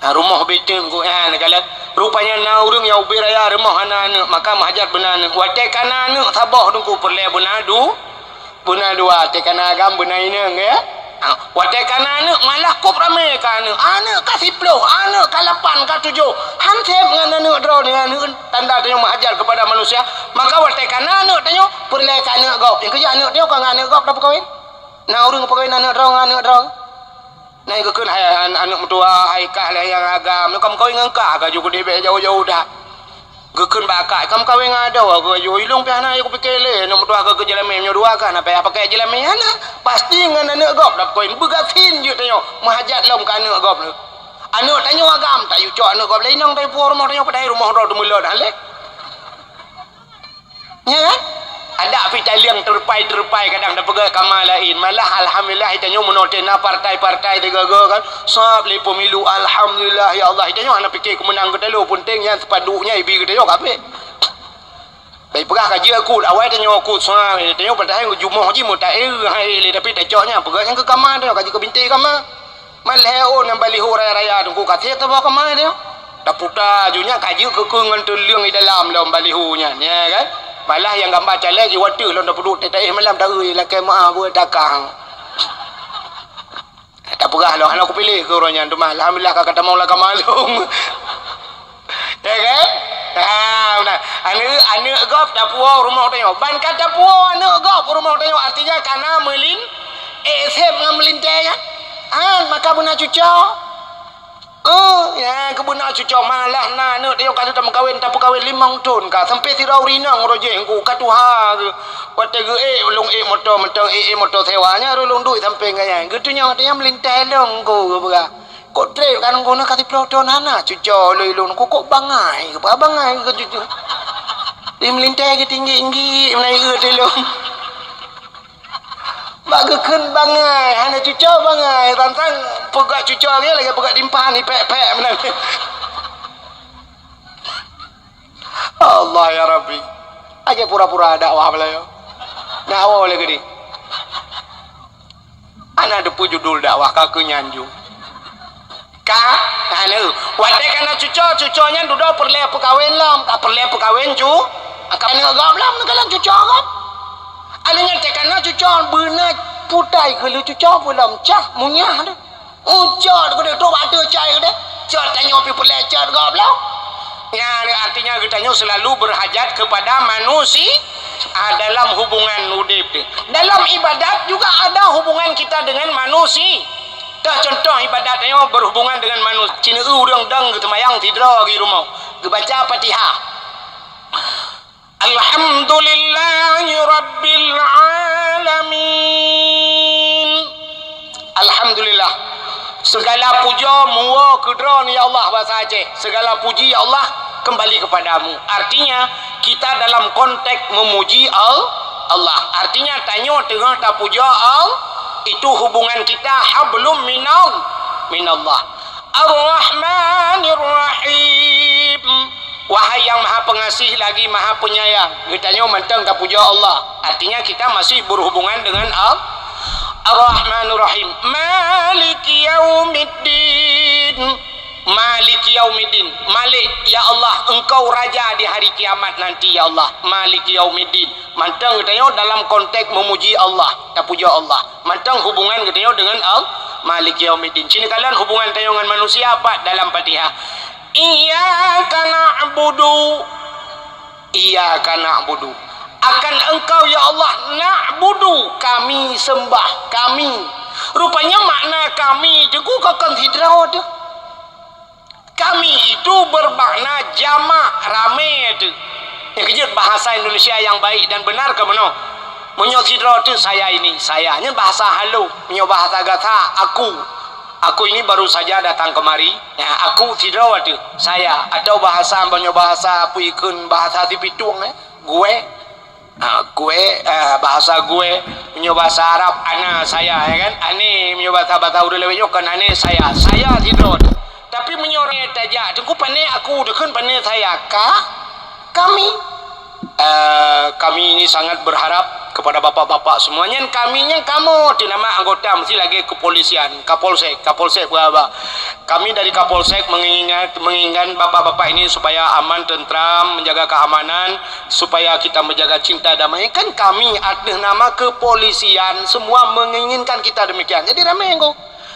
rumah beting ku kala rupanya na urung ya ubiraya rumah ana maka mahajat benan wate kana ne sabah dungku perle bunadu wate kana agam benaine ya wate kana anak malah kop rame kana anak kasih puluh anak kalapan ka tujuh hansep dengan anak draw ni anak tanda tanya mengajar kepada manusia maka wate kana anak tanya perle kana gop yang kerja anak dia kan anak gop dapat kawin na urang kawin anak draw na ikut anak mutua ai kah lah yang agam kam kawin ngangka ka juga debe jauh-jauh dah gekun bakak kam kawin ada wa yo ilung pe ana yo pikele no mutua ke jelame nyo dua kan apa pakai jelame ana pasti ngan anak gop dak koin begatin je tanyo mahajat lom kan anak gop anak tanyo agam tak yu cok anak gop lain nang tai por rumah tanyo padai rumah ro demulot halek nya kan ada pitaliang terpai kadang dak pegang kamal lain malah alhamdulillah tanyo menotena partai-partai tegaga kan sab le pemilu alhamdulillah ya Allah tanyo ana fikir kemenang ke dalu penting yang sepadunya ibi ke tanyo kape Baik perah kaji aku awal tanya aku soal tanya padahal jumoh je mu tak hai tapi tak coknya perah yang ke kamar dia kaji ke binti kamar malheo yang baliho raya-raya tu ku kata tu bawa kamar dia dah putar junya kaji ke ngan tu leung di dalam dalam balihonya ya kan malah yang gambar calek di water lon dah pedut tak malam tak lah kemah buat takang tak perah lah aku pilih ke orangnya tu malah alhamdulillah kata mau lah kamar ya kan nah anu gop dah puau rumah tengok ban kata puau anu gop rumah tengok artinya karena melin sep ngam melintai kan maka benar cuco ya kebuna cuco malah na anu tengok kata tak kawin tak kawin 5 tahun ka sampai tirau rinang roje engku katuha wate ge ulung motor mentang motor sewanya ulung duit sampai gaya gitunya artinya melintai dong ku berah kok trek kan guna kati ploton hana cuco lelun kok bangai apa bangai ke cuco dia melintai ke tinggi-tinggi menaik ke telung bagakan bangai hana cuco bangai tantang pegak cuco dia lagi pegak dimpahan ni pek-pek menang Allah ya Rabbi aja pura-pura dakwah belayo dakwah boleh gede ana ada judul dakwah kaku nyanjung anu wadai kana cuconya duduk perle pekawin lam tak perle pekawin cu akan ngagap lam nagalan cuco agap alanya tekana cuco beuna putai ke lu cuco pulam cah munyah dah ucot gede tu batu cai gede cot tanya pi perle cot gap lam ya artinya kitanya selalu berhajat kepada manusia dalam hubungan udip dalam ibadat juga ada hubungan kita dengan manusia. Dah contoh ibadatnya berhubungan dengan manusia. Cina urang dang ke temayang tidra di rumah. Ke baca Fatihah. Alhamdulillahi rabbil alamin. Alhamdulillah. Segala puja muwa kedra ni ya Allah bahasa Aceh. Segala puji ya Allah kembali kepadamu. Artinya kita dalam konteks memuji Allah. Artinya tanya tengah tak puja Allah itu hubungan kita hablum minallah ar-rahmanir rahim wahai yang maha pengasih lagi maha penyayang kitanya mentang tak puja Allah artinya kita masih berhubungan dengan ar-rahmanir rahim maliki yaumiddin maliki yaumiddin malik ya Allah engkau raja di hari kiamat nanti ya Allah maliki yaumiddin mantang katanya dalam konteks memuji Allah tak puja Allah mantang hubungan katanya dengan maliki yaumiddin sini kalian hubungan katanya dengan manusia apa dalam Fatihah iyyaka na'budu akan engkau ya Allah na'budu kami sembah kami rupanya makna kami je ku kakang hidraw tu kami itu bermakna jamak ramai itu yang kejut bahasa Indonesia yang baik dan benar ke mana menyok sidra itu saya ini saya ini bahasa halu menyok bahasa gata aku ini baru saja datang kemari ya aku sidra itu saya atau bahasa menyok bahasa puikun bahasa tipitung gue bahasa gue menyok bahasa Arab ana saya ya kan ane menyok bahasa udah lewat kan ane saya sidra tapi menyorong tajak tengku pandai aku dekan pandai saya kami ini sangat berharap kepada bapak-bapak semuanya kaminya kamu di nama anggota mesti lagi kepolisian kapolsek berapa kami dari kapolsek menginginkan bapak-bapak ini supaya aman tentram menjaga keamanan supaya kita menjaga cinta damai kan kami atas nama kepolisian semua menginginkan kita demikian jadi ramai engkau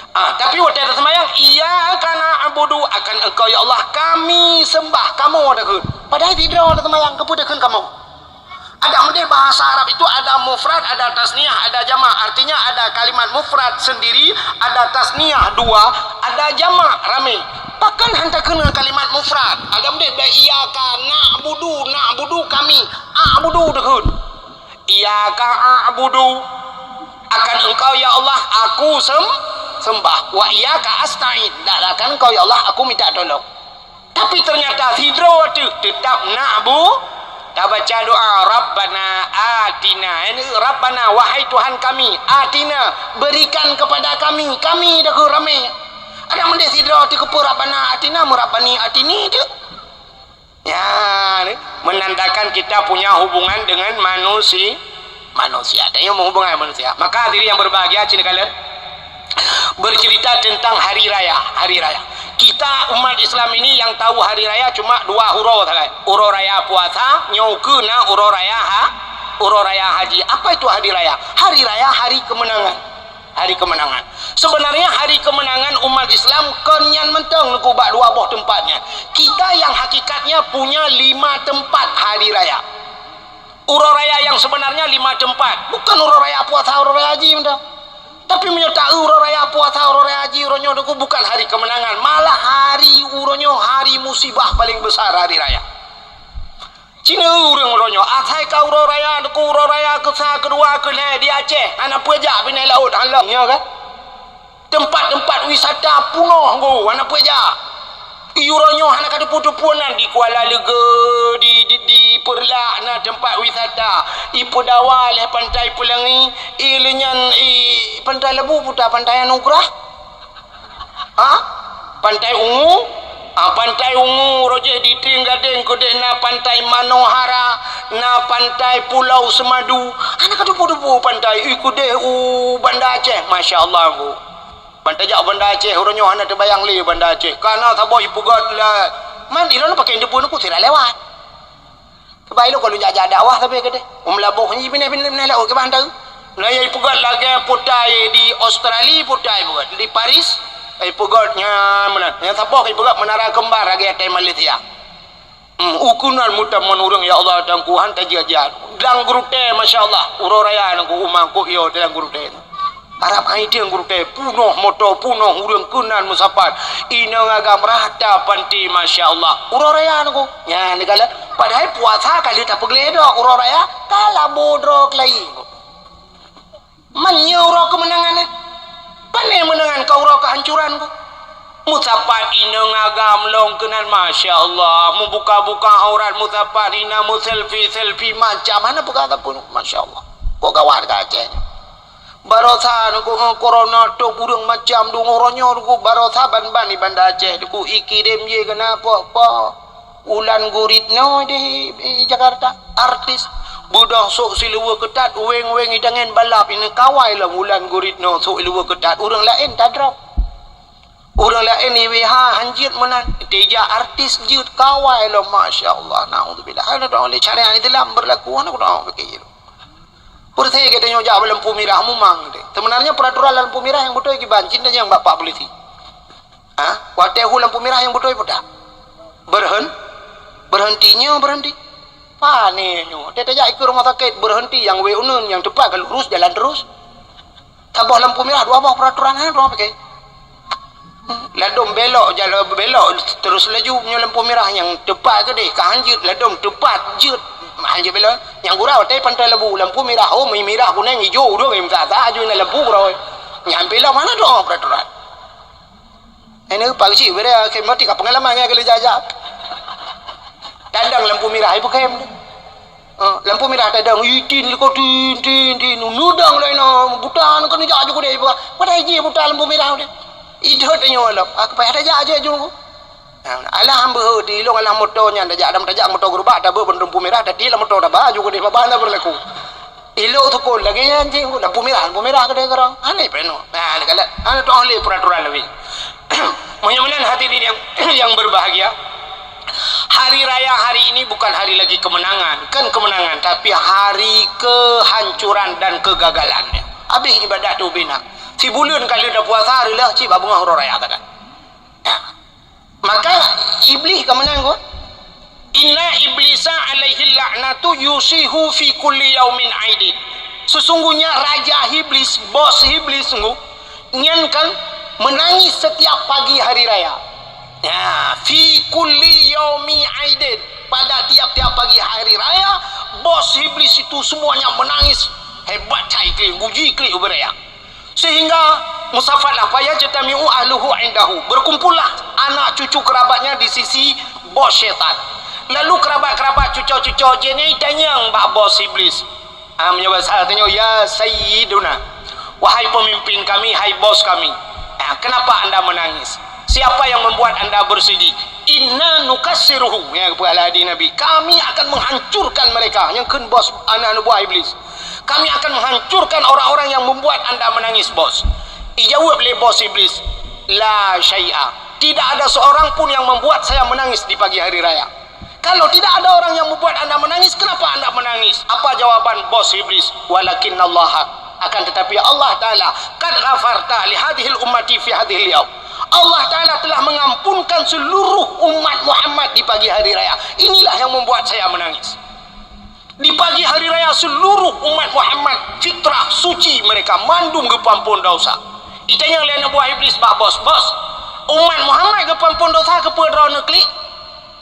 tapi waktu ada sembahyang iyyaka na'budu akan engkau ya Allah kami sembah kamu ada ke padahal tidak ada sembahyang kepudakan kamu ada model bahasa Arab itu ada mufrad ada tasniah ada jamak artinya ada kalimat mufrad sendiri ada tasniah dua ada jamak ramai bahkan hantarkan dengan kalimat mufrad ada model iyyaka na'budu kami a'budu dekun iyyaka a'budu akan engkau ya Allah aku sembah wa iyyaka asta'in kan kau ya Allah aku minta tolong tapi ternyata hidro tu tetap tak baca doa Rabbana atina ini Rabbana wahai Tuhan kami atina berikan kepada kami dah ke ramai ada mendes hidro tu ke Rabbana atina murabbani atini tu ya menandakan kita punya hubungan dengan manusia. Dan yang menghubungkan manusia. Maka hadirin yang berbahagia, cina kalian bercerita tentang hari raya. Kita umat Islam ini yang tahu hari raya cuma 2 huruf saja. Uro raya puasa, nyokuna uro raya haji. Apa itu hari raya? Hari raya hari kemenangan. Sebenarnya hari kemenangan umat Islam kenyan menteng ku bak 2 boh tempatnya. Kita yang hakikatnya punya 5 tempat hari raya. Uro raya yang sebenarnya 5 tempat. Bukan uro raya puasa, uro raya haji minta. Tapi menyertai uro raya puasa, uro raya haji, uronyo itu bukan hari kemenangan. Malah hari uronyo hari musibah paling besar hari raya. Cina uronyo atai ka uro raya ku uro raya kesah kedua ke di Aceh. Anak puja pinai laut halangnya kan. Tempat-tempat wisata punoh go anak puja. Iuronyo anak ada putu-punan di Kuala Lega, di Perlak na tempat wisata. Ipu Dawal pantai Pelangi, ilenyan pantai Lebu puta pantai Anugerah. Pantai Ungu, pantai Ungu roje di Tinggadeng kode na pantai Manohara, na pantai Pulau Semadu. Anak ada putu-putu pantai ikude Banda Aceh, masya-Allah go. Pantai jak Banda Aceh, orangnya hana terbayang li Banda Aceh. Karena sabah ipugat lah. Man iron pakai depan aku tidak lewat. Kebaik lo kalau jaga dakwah tapi kede. Labuh ni pindah lah ke bandar. Nah ya ipugat lagi putai di Australia putai ipugat di Paris. Ipugatnya mana? Yang sabah ipugat menara kembar lagi ada Malaysia. Ukunan mudah menurung ya Allah dan Tuhan tajajar. Dang gurute masya-Allah. Uro raya nangku umangku yo dang gurute. Arab haiti yang guru punoh moto punoh urang kunan musafat inang agam rata panti masya-Allah uro raya nangku ya negala padahal puasa kali tak pegledo uro raya kala bodrok lain menyuro kemenangan pane menangan kau uro kehancuran ku musafat inang agam long kunan masya-Allah membuka-buka aurat musafat ina mu selfie macam mana buka pun masya-Allah kok kawan ka Aceh barosa nuku corona tu burung macam du ngoronyo nuku barosa ban di Banda Aceh nuku ikirim ye kenapa ulan guritno di Jakarta artis budak sok siluwa ketat weng idangan balap ini kawai lah ulan guritno sok siluwa ketat urang lain tak drop urang lain IWH hanjit menan teja artis jut kawai lah masya-Allah naudzubillah ana dah oleh cara yang itu lam berlaku ana dah fikir Pertanyaan katanya jawab lampu merah mumang deh. Sebenarnya peraturan lampu merah yang betul kibancin dan yang bapak polisi. Waktu lampu merah yang betul pada berhenti. Panenyo. Dia tak ikut rumah sakit berhenti yang weunun yang tepat kalau lurus jalan terus. Tabah lampu merah dua bawah peraturan dua pakai. Ladom belok jalan belok terus laju punya lampu merah yang tepat ke deh kahanjut ladom tepat jut. Hanya bila yang gurau teh pantai Lebu lampu merah merah kuning hijau dua yang tak aju na lampu gurau nyampe lah mana doa peraturan ini pagi bere kemati ka pengalaman ya kalau jajak tandang lampu merah ibu kem lampu merah tandang itin ko tin nudang lain butan kan jaju ko deh pada hiji butan lampu merah deh idot nyolop aku payah aja jung alah hamba di long alah motornya dah adam tajak motor gerubak dah berlampu merah dah di motor dah baju ko di babana berlaku ilo tu ko lagi anjing lampu merah ke dia kerang aneh peno nah kalau ana tu oleh peraturan lebih mudah-mudahan hadirin yang berbahagia hari raya hari ini bukan hari lagi kemenangan kemenangan tapi hari kehancuran dan kegagalannya habis ibadah tu bina si bulan kali dah puasa hari lah ci babunga huru raya kan maka iblis kemenang ko inna iblisa alaihi la'natu yusihu fi kulli yaumin aidin sesungguhnya raja iblis bos iblis nyankan menangis setiap pagi hari raya ya fi kulli yaumi aidin pada tiap-tiap pagi hari raya bos iblis itu semuanya menangis hebat cai kli guji kli uberaya sehingga musafatlah payah jatamiu ahluhu indahu berkumpullah anak cucu kerabatnya di sisi bos syaitan lalu kerabat-kerabat cucu-cucu jenis tanya mbak bos iblis menyebut salah tanya ya sayyiduna wahai pemimpin kami hai bos kami kenapa anda menangis siapa yang membuat anda bersedih inna nukassiruhu, ya kepala hadis Nabi, kami akan menghancurkan mereka yang ken bos anak-anak buah iblis. Kami akan menghancurkan orang-orang yang membuat anda menangis, bos. Dijawab oleh bos iblis, la syai'a, tidak ada seorang pun yang membuat saya menangis di pagi hari raya. Kalau tidak ada orang yang membuat anda menangis, kenapa anda menangis? Apa jawaban bos iblis? Walakinnallaha, akan tetapi Allah Ta'ala kad ghafarta li hadhil ummati fi hadhil yaum, Allah Ta'ala telah mengampunkan seluruh umat Muhammad di pagi hari raya. Inilah yang membuat saya menangis. Di pagi hari raya seluruh umat Muhammad fitrah suci mereka, mandum ke pampun dosa. Itanya oleh anak buah iblis, bos umat Muhammad ke pampun dosa ke pedra klik.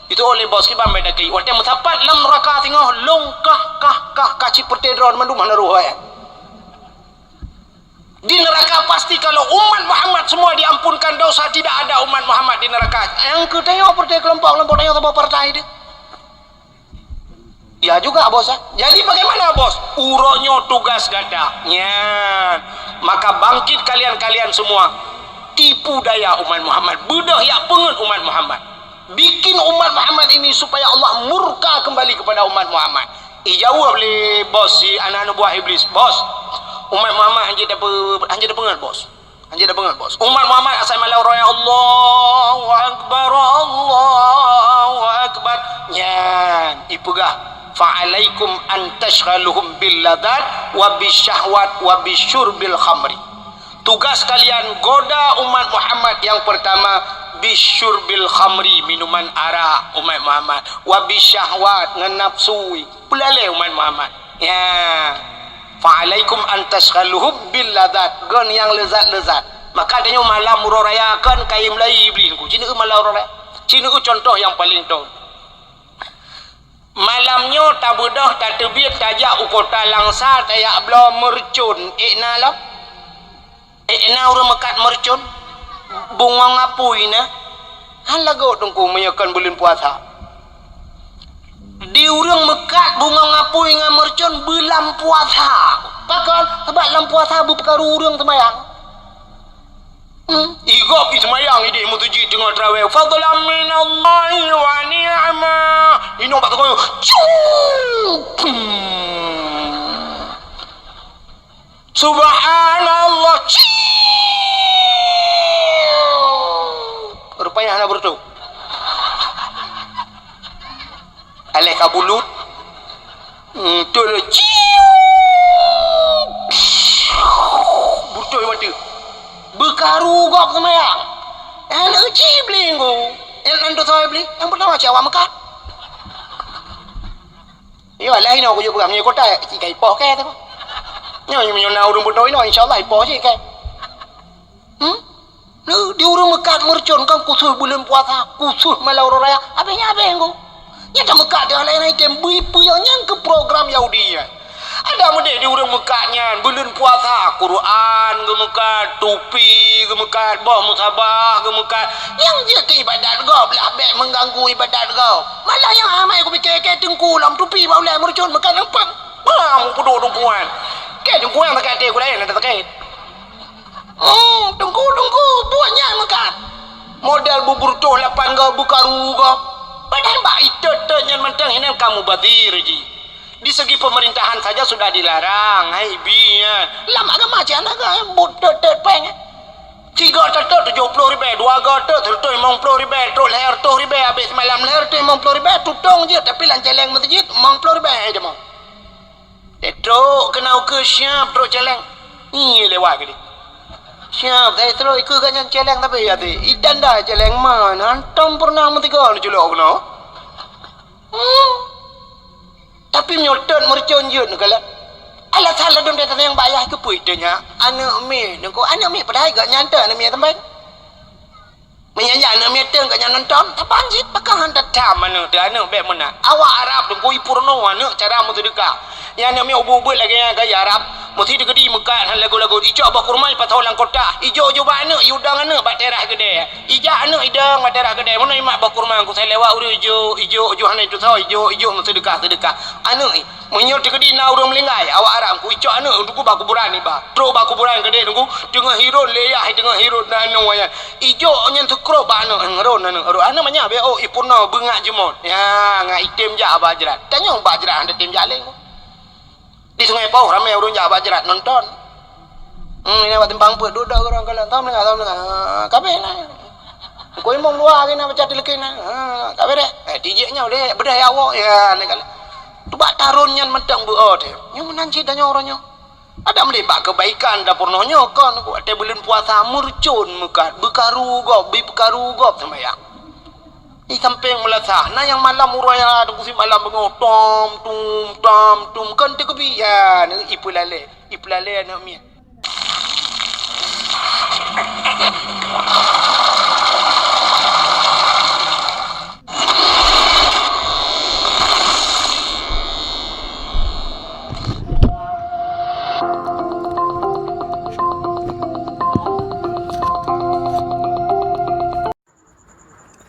Itu oleh bos kita beda klik. Waktu mutapat lam neraka tengah longkah kah kaci pertedron mandum mana ruhaya. Di neraka pasti kalau umat Muhammad semua diampunkan dosa, tidak ada umat Muhammad di neraka. Yang ketengok partai kelompok tengok sama partai dia. Ya juga bos. Jadi bagaimana bos? Uronyo tugas gadanya. Maka bangkit kalian semua, tipu daya umat Muhammad, bedah ya pengen umat Muhammad, bikin umat Muhammad ini supaya Allah murka kembali kepada umat Muhammad. Ijawab oleh bos si anak-anak buah iblis, bos umat Muhammad hanya dah pengen bos, umat Muhammad asal malau raya Allahu akbar nyan ipegah fa'alaikum an tashghaluhum bil ladat wa bisyahwat wa bisyurbil khamri. Tugas kalian goda umat Muhammad yang pertama bisyurbil khamri, minuman arak umat Muhammad, wa bisyahwat ngenapsui pelale umat Muhammad. Ya, fa'alaikum an tashghaluhum bil ladat, gon yang lezat-lezat. Maka adanya malam murarayakan kaim lai iblis ku. Cina malam muraraya. Cina contoh yang paling tahu. Malamnya tak bedah tak terbit tajak ukota langsa tayak bela mercun ikna lah orang mekat mercun bunga ngapui na halago tungku menyakan bulan puasa di orang mekat bunga ngapui dengan mercun bulan puasa pakal sebab dalam puasa berperkara orang semayang igop ismayang ide mutuji tengah tarawih fadlan minallahi wa ni'mah ino pak tengok subhanallah rupanya anak bertu alih kabulut tu bertu waktu berkaru gok semayang anak kecil beli ko yang tahu beli yang pertama cawak mekat iya lain aku juga pegang kota si kai poh ke tu nyo na urung betul ini insyaallah poh je ke di urung mekat mercon kan khusus bulan puasa khusus malau raya abenya ko nya dah mekat dia lain item bui yang ke program Yahudi ada mede di urang mekatnya bulan puasa Quran gemekat tupi gemekat bah musabah gemekat yang dia ke ibadat kau belah baik mengganggu ibadat kau malah yang amai aku fikir ke tengkulam tupi bau lai mercun mekat nampak mu peduk tungkuan ke tungkuan tak ada aku lain ada terkait tungku buatnya mekat modal bubur tu 8 kau buka ruga padahal mbak itu yang mentang ini kamu badir ji. Di segi pemerintahan saja sudah dilarang. Hai biar lama agama macam naga bodoh peng 3 tetet 70 ribu 2 tetet 50 ribu trol leher tu ribu habis malam leher tu 50 ribu tutong je tapi lanceleng masjid 50 ribu aja mau tetok kena ke siap trok celeng ni lewat gini siap saya terus ikut ganyan celeng tapi ya tu idan dah celeng mana antam pernah mentiga lu culok kena tapi nyotot mercon jun kalau alat salah dom datang yang bayar ke puitnya anak mi nengko anak mi padahal gak nyanta anak mi tempat menyanya anak mi teng gak nonton apa anjit pakang hantar tam mana tu anak baik mana awak Arab dengko ipurno anak cara mu sedekah yang anak mi ubud lagi gaya Arab mesti digedi mekat lagu-lagu ijo abah kurma pas tahu lang kota ijo ba anak udang anak bak terah gede ija anak idang bak terah gede mana imak abah kurma aku saya lewat uru ijo hana itu tahu ijo mesti sedekah anak menyot digedi na urang melinggai awak Arab ku ijo macam mana tunggu bakuburan ni bah. Terus bakuburan ke dia tunggu tengah hirun leyah tengah hirun nanu ya. Ijo nyen tekro ba ana ngeron ana manya be oh ipuna bengak jemot. Ya ngai item ja bajrat. Tanya bajrat anda tim jaling. Di Sungai Pauh ramai orang ja bajrat nonton. Ini buat timbang put duduk orang kalau tahu dengar. Kabeh nah. Kau imong luar kena baca dilekina. Kabeh deh. DJ nya udah bedai awak ya ni kali. Tu bak tarunnya mentang buat dia. Yang menanci tanya orangnya. Ada melibak kebaikan dapurnonyo kan. Ku ada bulan puasa murcun mekat. Bekaru gop, bekaru gop sama ya. Di kampung melasah. Nah yang malam uraya ada kusi malam bengok tom kan tu kebian ipu lale anak mi.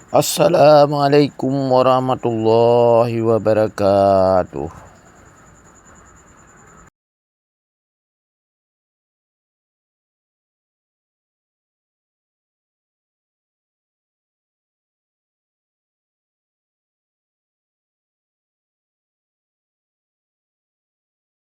Assalamualaikum warahmatullahi wabarakatuh.